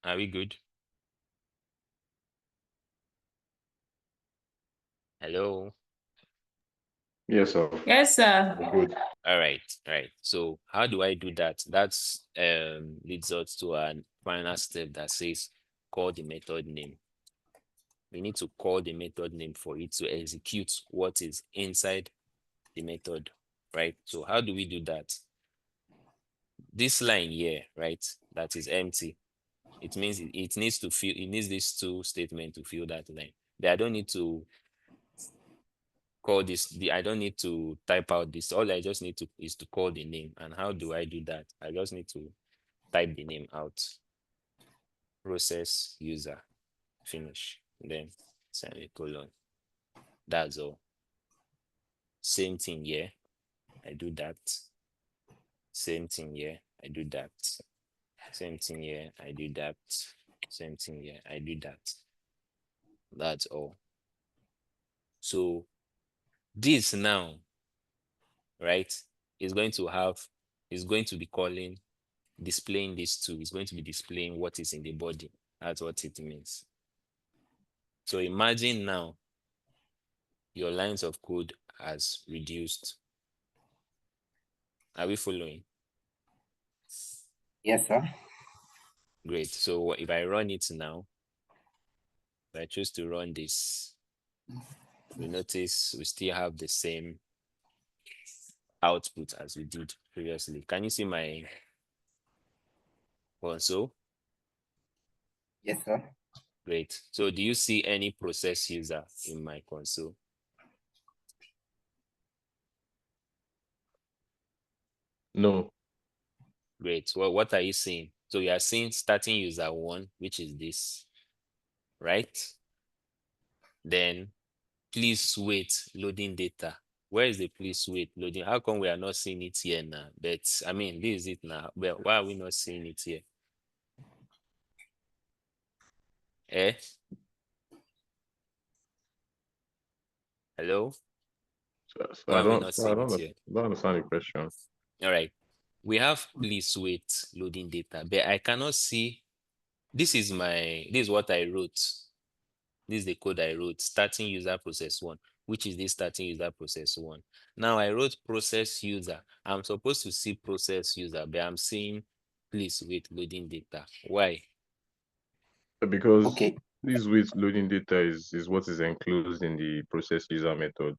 Are we good? Hello? Yes, sir. Yes, sir. We're good. All right. So how do I do that? That's leads us to a final step that says call the method name. We need to call the method name for it to execute what is inside the method, right? So how do we do that? This line here, right, that is empty. It means it needs to fill, it needs these two statements to fill that line. I don't need to call this, I don't need to type out this. All I just need to is to call the name. And how do I do that? I just need to type the name out. Process user, finish, then semicolon. That's all. Same thing here. I do that. Same thing here. I do that. Same thing here. I do that. Same thing here. I do that. That's all. So this now, right, is going to be calling, displaying these two. It's going to be displaying what is in the body. That's what it means. So imagine now your lines of code has reduced. Are we following? Yes, sir. Great. So if I run it now, if I choose to run this, we notice we still have the same output as we did previously. Can you see my console? Yes, sir. Great. So do you see any process user in my console? No. Great. Well, what are you seeing? So you are seeing starting user 1, which is this, right? Then please wait, loading data. Where is the please wait loading? How come we are not seeing it here now? But I mean, this is it now. But why are we not seeing it here? Eh? Hello? So Why I are we don't. not So I seeing it here? don't understand the question. All right. We have please wait loading data, but I cannot see. This is what I wrote. This is the code I wrote, starting user process 1, which is this starting user process 1. Now I wrote process user. I'm supposed to see process user, but I'm seeing please wait loading data. Why? Because Okay. this with loading data is what is enclosed in the process user method.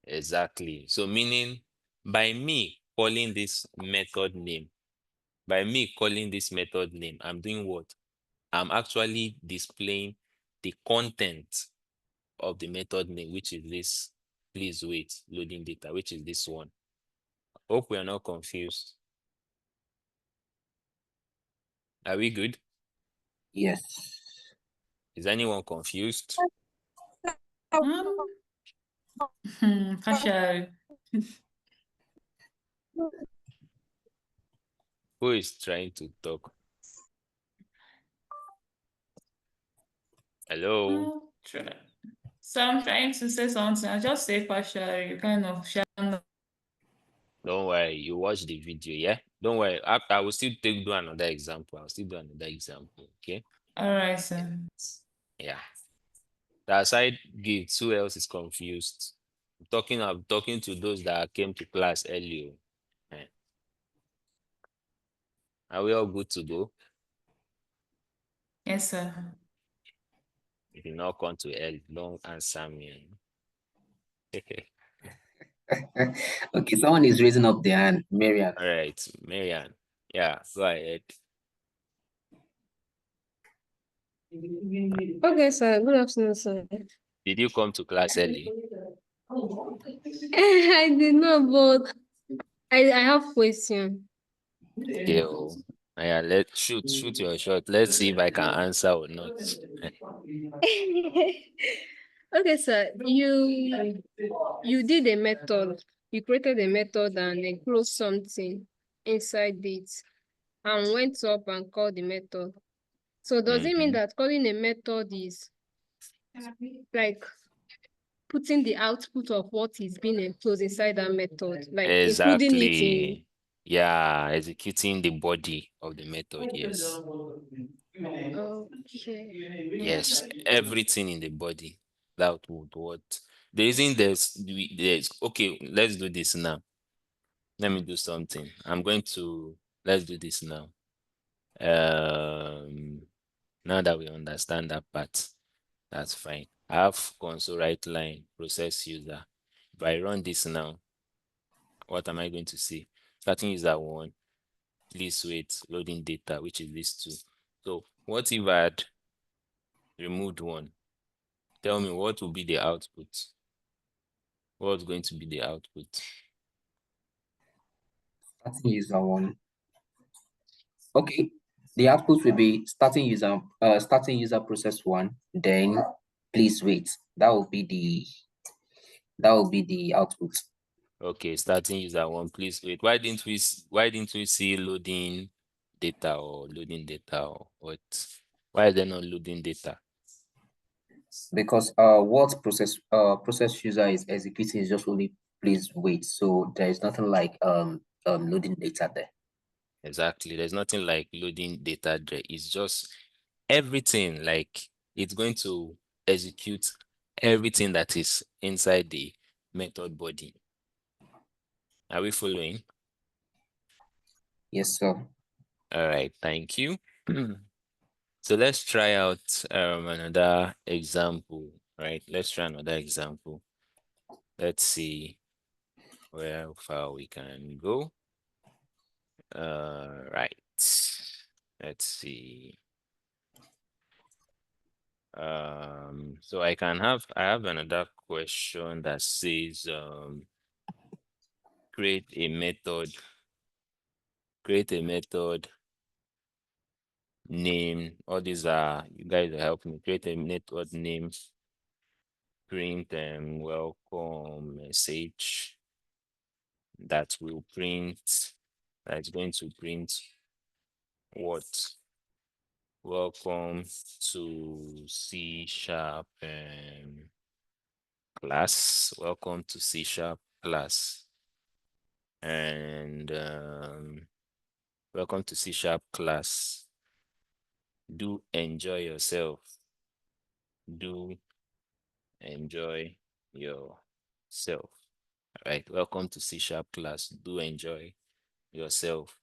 Exactly. So meaning by me calling this method name, I'm doing what? I'm actually displaying the content of the method name, which is this please wait loading data, which is this one. Hope we are not confused. Are we good? Yes. Is anyone confused? Partially. Who is trying to talk? Hello? So I'm trying to say something. I just say partially. You kind of share. Don't worry, you watch the video, yeah? Don't worry. I will still do another example. I'll still do another example, okay? All right, sir. Yeah. The aside gives, who else is confused? I'm talking to those that came to class earlier. Eh. Are we all good to go? Yes, sir. If you not come to help, don't answer me. Okay, someone is raising up their hand. Marian. All right, Marian. Yeah, go ahead. Okay, sir. Good afternoon, sir. Did you come to class early? I did not, but I have question. Yeah. Yeah, shoot your shot. Let's see if I can answer or not. Okay, sir. You did a method. You created a method and enclosed something inside it and went up and called the method. So does it mean Mhm. that calling a method is like putting the output of what is being enclosed inside that method, like including it in? Exactly. Yeah, executing the body of the method. Yes. Okay. Yes. Everything in the body. That would what. The reason there's okay, let's do this now. Let me do something. Let's do this now. Now that we understand that part, that's fine. I have console write line process user. If I run this now, what am I going to see? Starting user 1, please wait, loading data, which is this 2. So what if I had removed 1? Tell me what will be the output? What's going to be the output? Starting user 1. Okay. The output will be starting user process 1, then please wait. That will be the output. Okay, starting user 1, please wait. Why didn't we see loading data or loading data or what? Why is there not loading data? Because what process user is executing is just only please wait. So there is nothing like loading data there. Exactly. There's nothing like loading data there. It's just everything, like it's going to execute everything that is inside the method body. Are we following? Yes, sir. All right, thank you. So let's try out another example, right? Let's try another example. Let's see where far we can go. Right. Let's see. So I have another question that says create a method name. All these are, you guys are helping me create a method name, print welcome message that will print, that's going to print what? Welcome to C# class. Welcome to C# class. And welcome to C# class. Do enjoy yourself. Do enjoy yourself. All right. Welcome to C# class. Do enjoy yourself.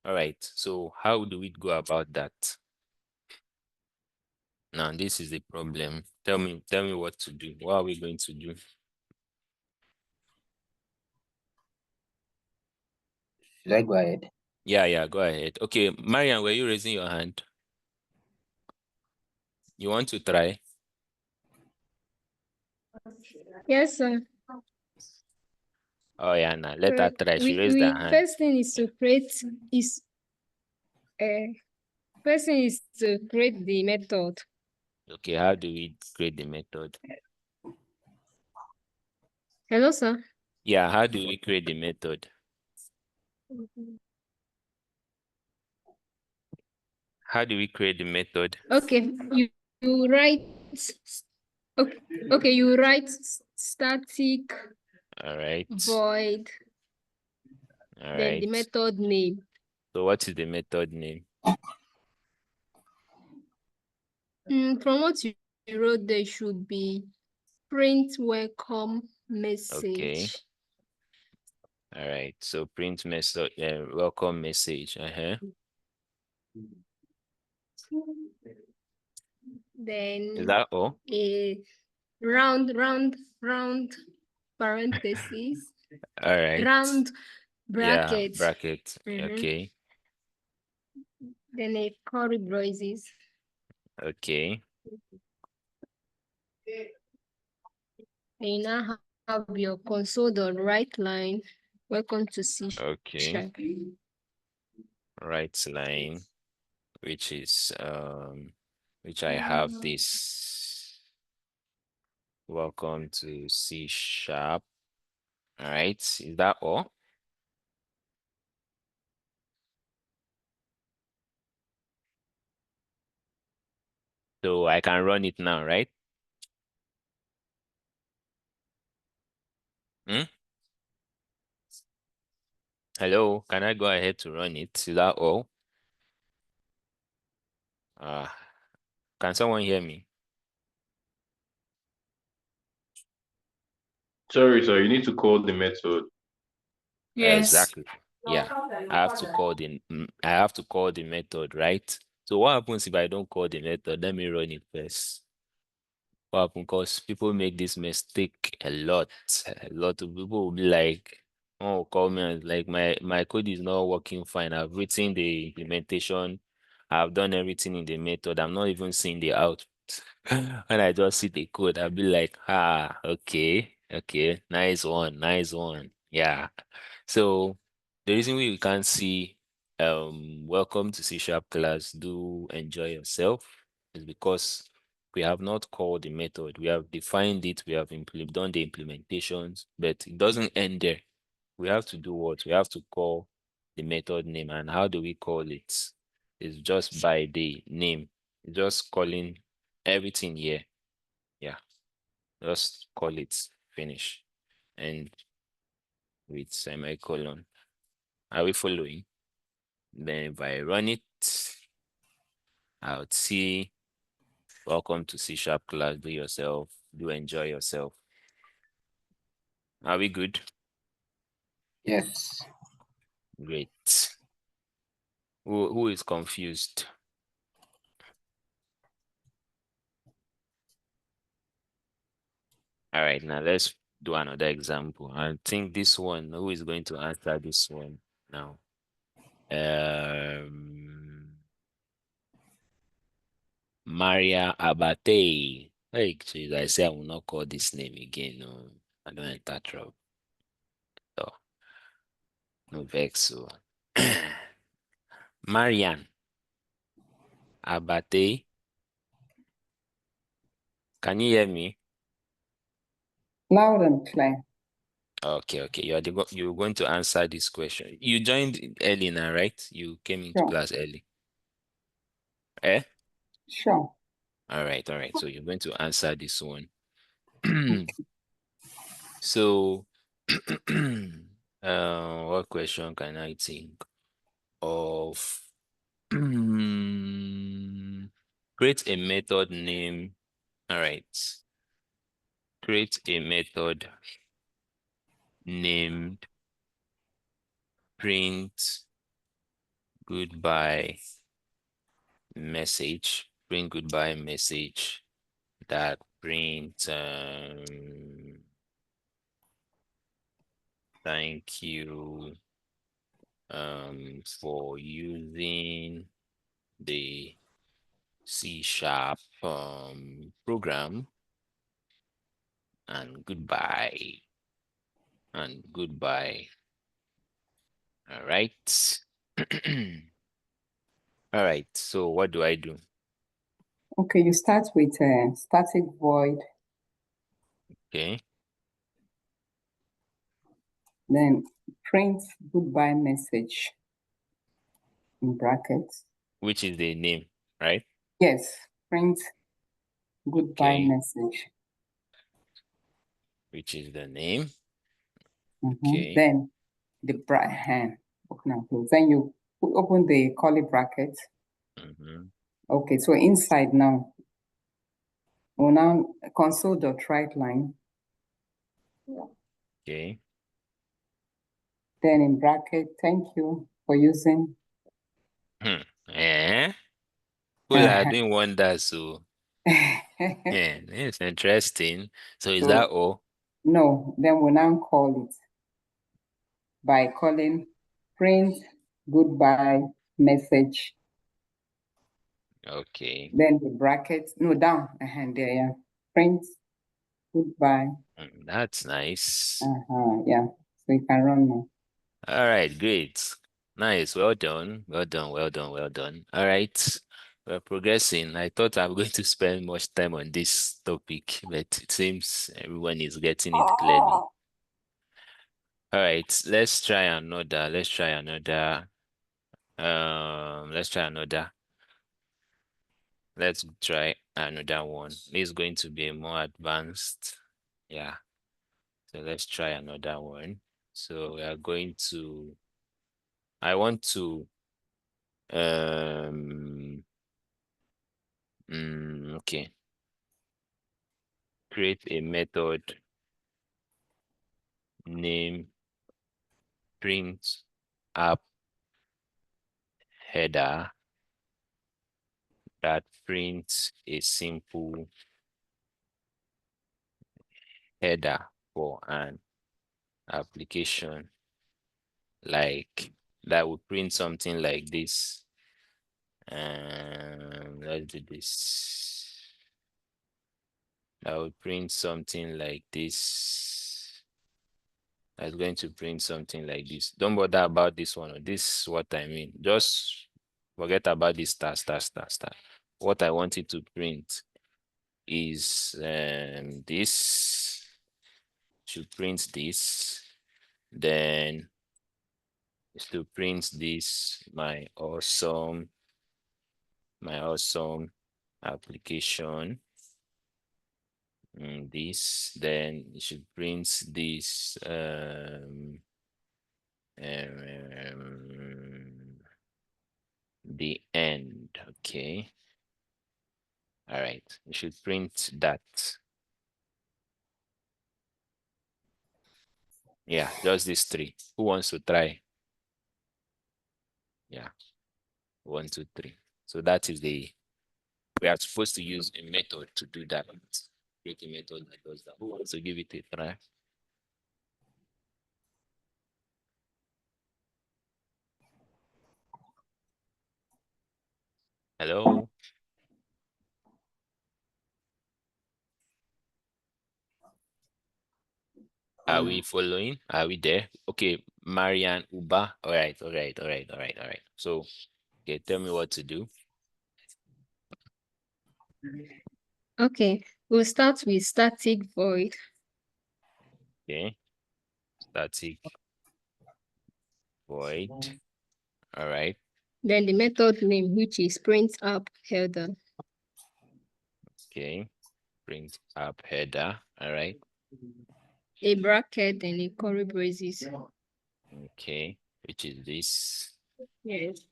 All right. So how do we go about that? Now, this is the problem. Tell me what to do. What are we going to do? Should I go ahead? Yeah, go ahead. Okay, Marian, were you raising your hand? You want to try? Yes, sir. Oh yeah, now let her try. She raised her We hand. first thing is to create is first thing is to create the method. Okay, how do we create the method? Hello, sir. Yeah, how do we create the method? How do we create the method? Okay, you write okay, you write static All right. void, All then the right. method name. So what is the method name? From what you wrote, there should be print welcome Okay. message. All right. So print message, welcome message. Then Is that all? a round parentheses, All right. round Yeah, bracket, bracket. Mhm. Okay. then a curly braces. Okay. Then you now have your console.write line. Welcome to C Okay. Sharp. Right line, which is which I have this. Welcome to C Sharp. All right. Is that all? So I can run it now, right? Hello, can I go ahead to run it? Is that all? Can someone hear me? Sorry, sir, you need to call the method. Yes. Exactly. Yeah. I have to call the method, right? So what happens if I don't call the method? Let me run it first. What happens? Because people make this mistake a lot. A lot of people will be like, oh, call me and like my code is not working fine. I've written the implementation, I've done everything in the method. I'm not even seeing the output. When I just see the code, I'll be like, okay, nice one, nice one. Yeah. So the reason we can't see welcome to C# class, do enjoy yourself, is because we have not called the method. We have defined it, we have done the implementations, but it doesn't end there. We have to do what? We have to call the method name. And how do we call it? It's just by the name. Just calling everything here. Yeah. Just call it finish. And with semicolon. Are we following? Then if I run it, I would see welcome to C# class, do yourself, do enjoy yourself. Are we good? Yes. Great. Who is confused? All right, now let's do another example. I think this one, who is going to answer this one now? Maria Abate. Hey, geez, I say I will not call this name again. No, I don't enter trouble. So, no vex. So, Marian Abate. Can you hear me? Loud and clear. Okay. You're going to answer this question. You joined early now, right? You came into Sure. class early. Eh? Sure. All right. So you're going to answer this one. So, what question can I think of? Create a method name. All right. Create a method named print goodbye message. Print goodbye message that print thank you for using the C# program, and goodbye. All right. All right. So what do I do? Okay, you start with static void, Okay. then print goodbye message in brackets. Which is the name, right? Yes, print goodbye Okay. message. Which is the name. Mhm. Okay. Then the hand, open and close. Then you open the curly bracket. Mhm. Okay, so inside now, we'll now console.writeLine. Okay. Then in bracket, thank you for using. Eh? People are doing wonders, so yeah, it's interesting. So is that So, all? no, then we'll now call it by calling print goodbye message. Okay. Then the bracket, no, down, there, yeah. Print goodbye. That's nice. Yeah. So you can run now. All right, great. Nice. Well done. Well done. Well done. Well done. All right. We're progressing. I thought I'm going to spend much time on this topic, but it seems everyone is getting it clearly. All right, let's try another. Let's try another. Let's try another. Let's try another one. This is going to be a more advanced. Yeah. So let's try another one. So we are going to, I want to, okay. Create a method name print app header that prints a simple header for an application like that will print something like this. Let's do this. That will print something like this. That's going to print something like this. Don't bother about this one. This is what I mean. Just forget about this star. What I want it to print is this. Should print this. Then is to print this, my awesome application. This, then it should print this the end. Okay. All right, you should print that. Yeah, just these three. Who wants to try? Yeah, 1, 2, 3. So that is we are supposed to use a method to do that. Create a method that does that. Who wants to give it a try? Hello? Are we following? Are we there? Okay, Marian Uba. All right. So, okay, tell me what to do. Okay, we'll start with static void. Okay, static void. All right. Then the method name, which is print app header. Okay, print app header. All right. A bracket and a curly braces. Okay, which is this. Yes.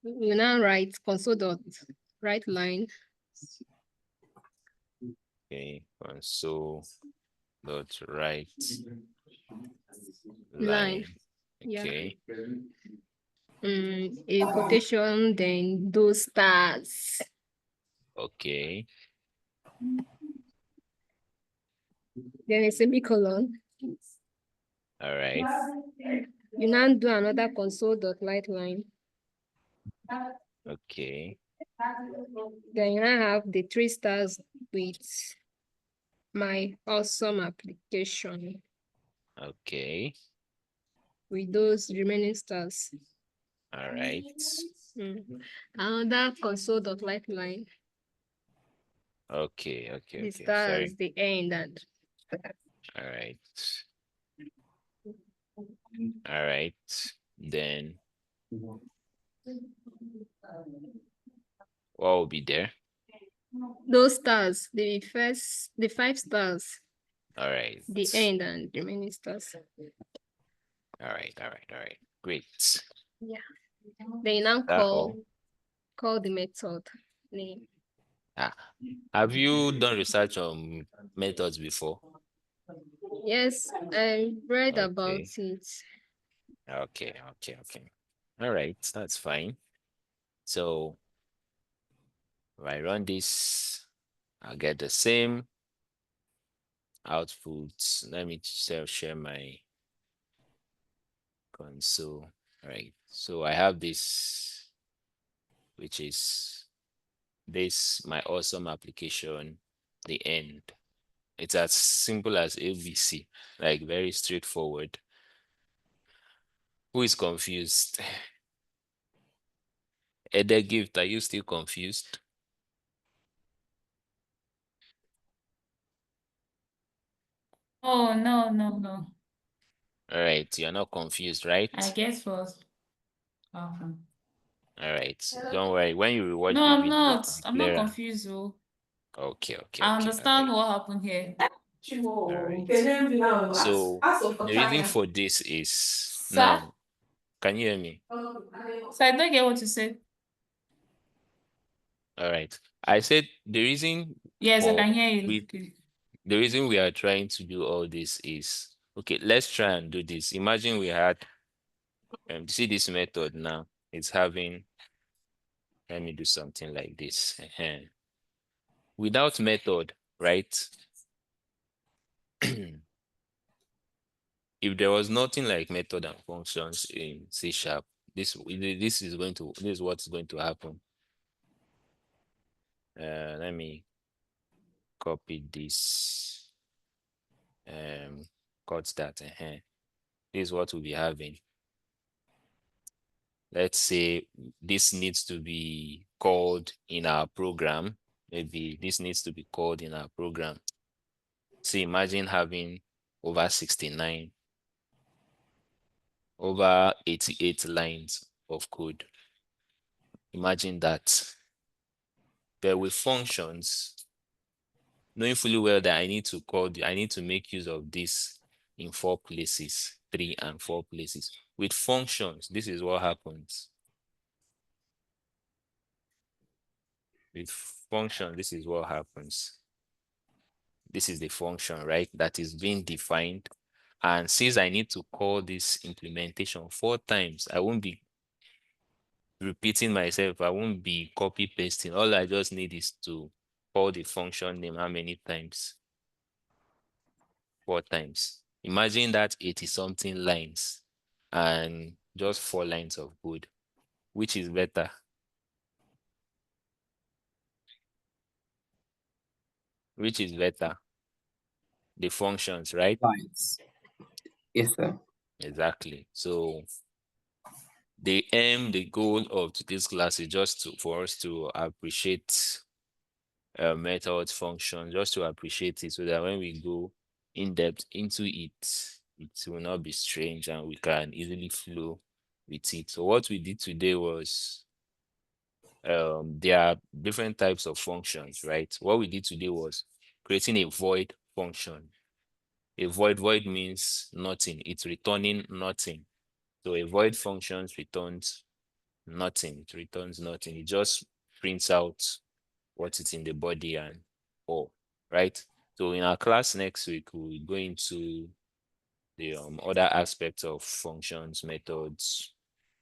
We now write console.writeLine. Okay, console dot write Line. line. Okay. A quotation, then those stars. Okay. Then a semicolon. All right. You now do another console.writeLine. Okay. Then you now have the 3 stars with my awesome application Okay. with those remaining stars. All right. Another console.writeLine. Okay, okay, The okay. stars, Sorry. the end, and All right. All right. Then what will be there? those stars, the five stars, All right. the end, and the remaining stars. All right. All right. All right. Great. Yeah. They now That all? call the method name. Ah, have you done research on methods before? Yes, I read about Okay. it. Okay. Okay. Okay. All right. That's fine. So if I run this, I'll get the same output. Let me share my console. All right. So I have this, which is this my awesome application, the end. It's as simple as ABC, like very straightforward. Who is confused? Ede Gift, are you still confused? Oh, no, no, no. All right, you're not confused, right? I guess was. Okay. All right, don't worry. When you rewatch No, the I'm video, not. it's I'm not clearer. confused, though. Okay, okay, I okay. All understand right, what happened here. all right. So the reason for this is Sir? now, can you hear me? So I don't get what you said. All right. I said the reason Yes, I for can hear you. we Okay. the reason we are trying to do all this is okay, let's try and do this. Imagine we had see this method now. It's having, let me do something like this. Without method, right? If there was nothing like method and functions in C sharp, this is what's going to happen. Let me copy this. Cut that. This is what we'll be having. Let's say this needs to be called in our program. Maybe this needs to be called in our program. So imagine having over 69, over 88 lines of code. Imagine that. But with functions, knowing fully well that I need to make use of this in 4 places, 3 and 4 places. With functions, this is what happens. With function, this is what happens. This is the function, right? That is being defined. And since I need to call this implementation 4 times, I won't be repeating myself. I won't be copy pasting. All I just need is to call the function name how many times? 4 times. Imagine that 80 something lines and just 4 lines of code. Which is better? Which is better? The functions, right? Lines. Yes, sir. Exactly. So the goal of today's class is just for us to appreciate methods, functions, just to appreciate it so that when we go in depth into it, it will not be strange and we can easily flow with it. So what we did today was there are different types of functions, right? What we did today was creating a void function. A void means nothing. It's returning nothing. So a void function returns nothing. It returns nothing. It just prints out what is in the body and all, right? So in our class next week, we'll go into the other aspects of functions, methods,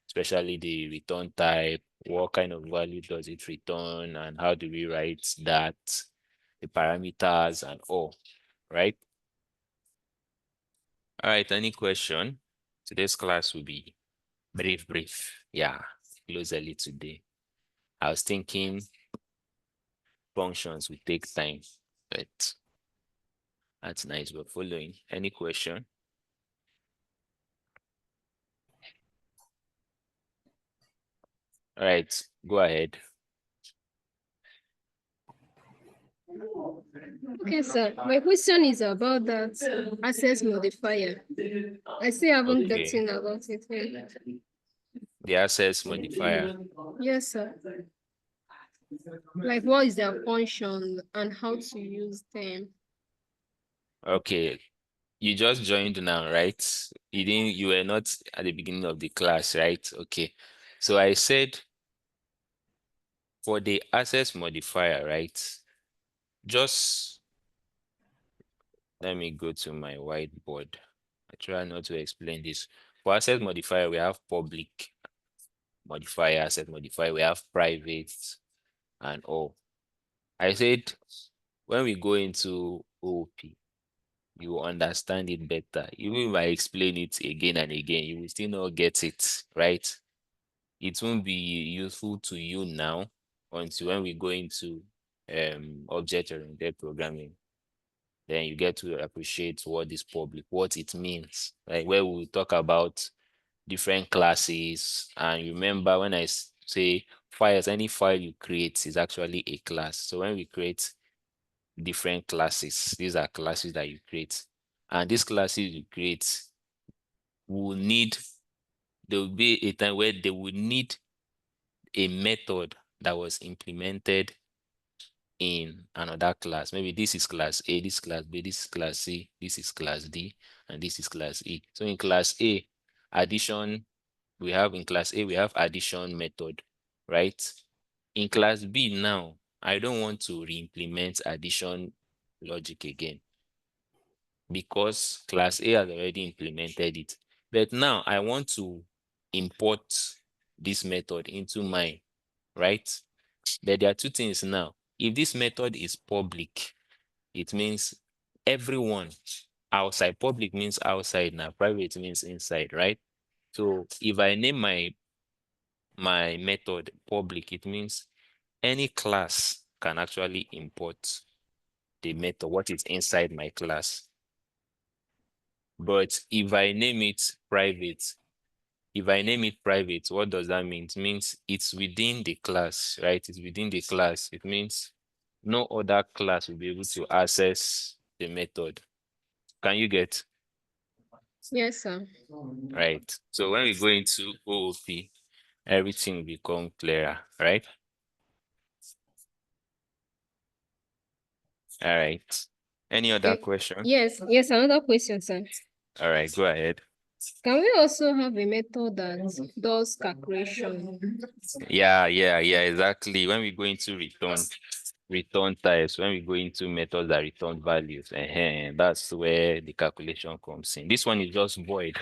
especially the return type, what kind of value does it return, and how do we write that, the parameters and all, right? All right, any question? Today's class will be brief. Yeah, close early today. I was thinking functions will take time, but that's nice. We're following. Any question? All right, go ahead. Okay, sir. My question is about that access modifier. I still haven't Okay. gotten about it yet. The access modifier. Yes, sir. Like, what is their function and how to use them? Okay. You just joined now, right? You were not at the beginning of the class, right? Okay. So I said for the access modifier, right? Just let me go to my whiteboard. I try not to explain this. For access modifier, we have public modifier, access modifier, we have private and all. I said when we go into OOP, you will understand it better. Even if I explain it again and again, you will still not get it, right? It won't be useful to you now until when we go into object-oriented programming. Then you get to appreciate what is public, what it means. Like where we talk about different classes. And remember when I say files, any file you create is actually a class. So when we create different classes, these are classes that you create. And these classes you create will need, there will be a time where they will need a method that was implemented in another class. Maybe this is class A, this is class B, this is class C, this is class D, and this is class E. So in class A, addition, we have addition method, right? In class B now, I don't want to re-implement addition logic again because class A has already implemented it. But now I want to import this method into mine, right? But there are two things now. If this method is public, it means everyone outside. Public means outside now. Private means inside, right? So if I name my method public, it means any class can actually import the method, what is inside my class. But if I name it private, what does that mean? It means it's within the class, right? It's within the class. It means no other class will be able to access the method. Can you get? Yes, sir. Right. So when we go into OOP, everything will become clearer, right? All right. Any other Okay. question? Yes, another question, sir. All right, go ahead. Can we also have a method that does calculation? Yeah, exactly. When we go into return types, when we go into methods that return values, that's where the calculation comes in. This one is just void,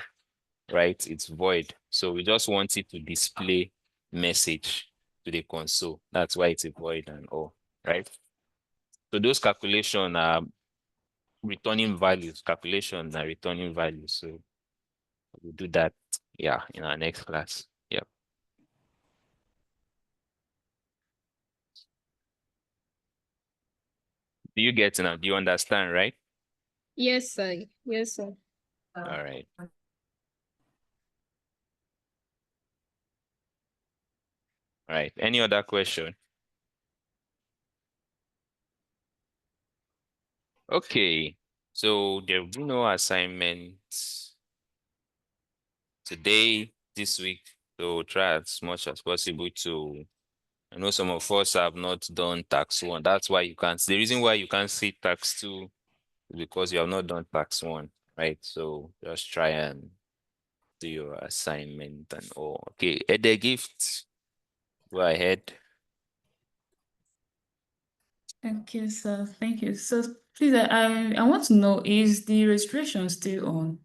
right? It's void. So we just want it to display message to the console. That's why it's a void and all, right? So those calculations are returning values, calculations are returning values. So we'll do that, yeah, in our next class. Yep. Do you get it now? Do you understand, right? Yes, sir. Yes, sir. All right. All right. Any other question? Okay. So there will be no assignments today, this week. So try as much as possible to, I know some of us have not done tax 1. That's why you can't, the reason why you can't see tax 2 is because you have not done tax 1, right? So just try and do your assignment and all. Okay. Ede gift, go ahead. Okay, sir. Thank you. So please, I want to know, is the registration still on?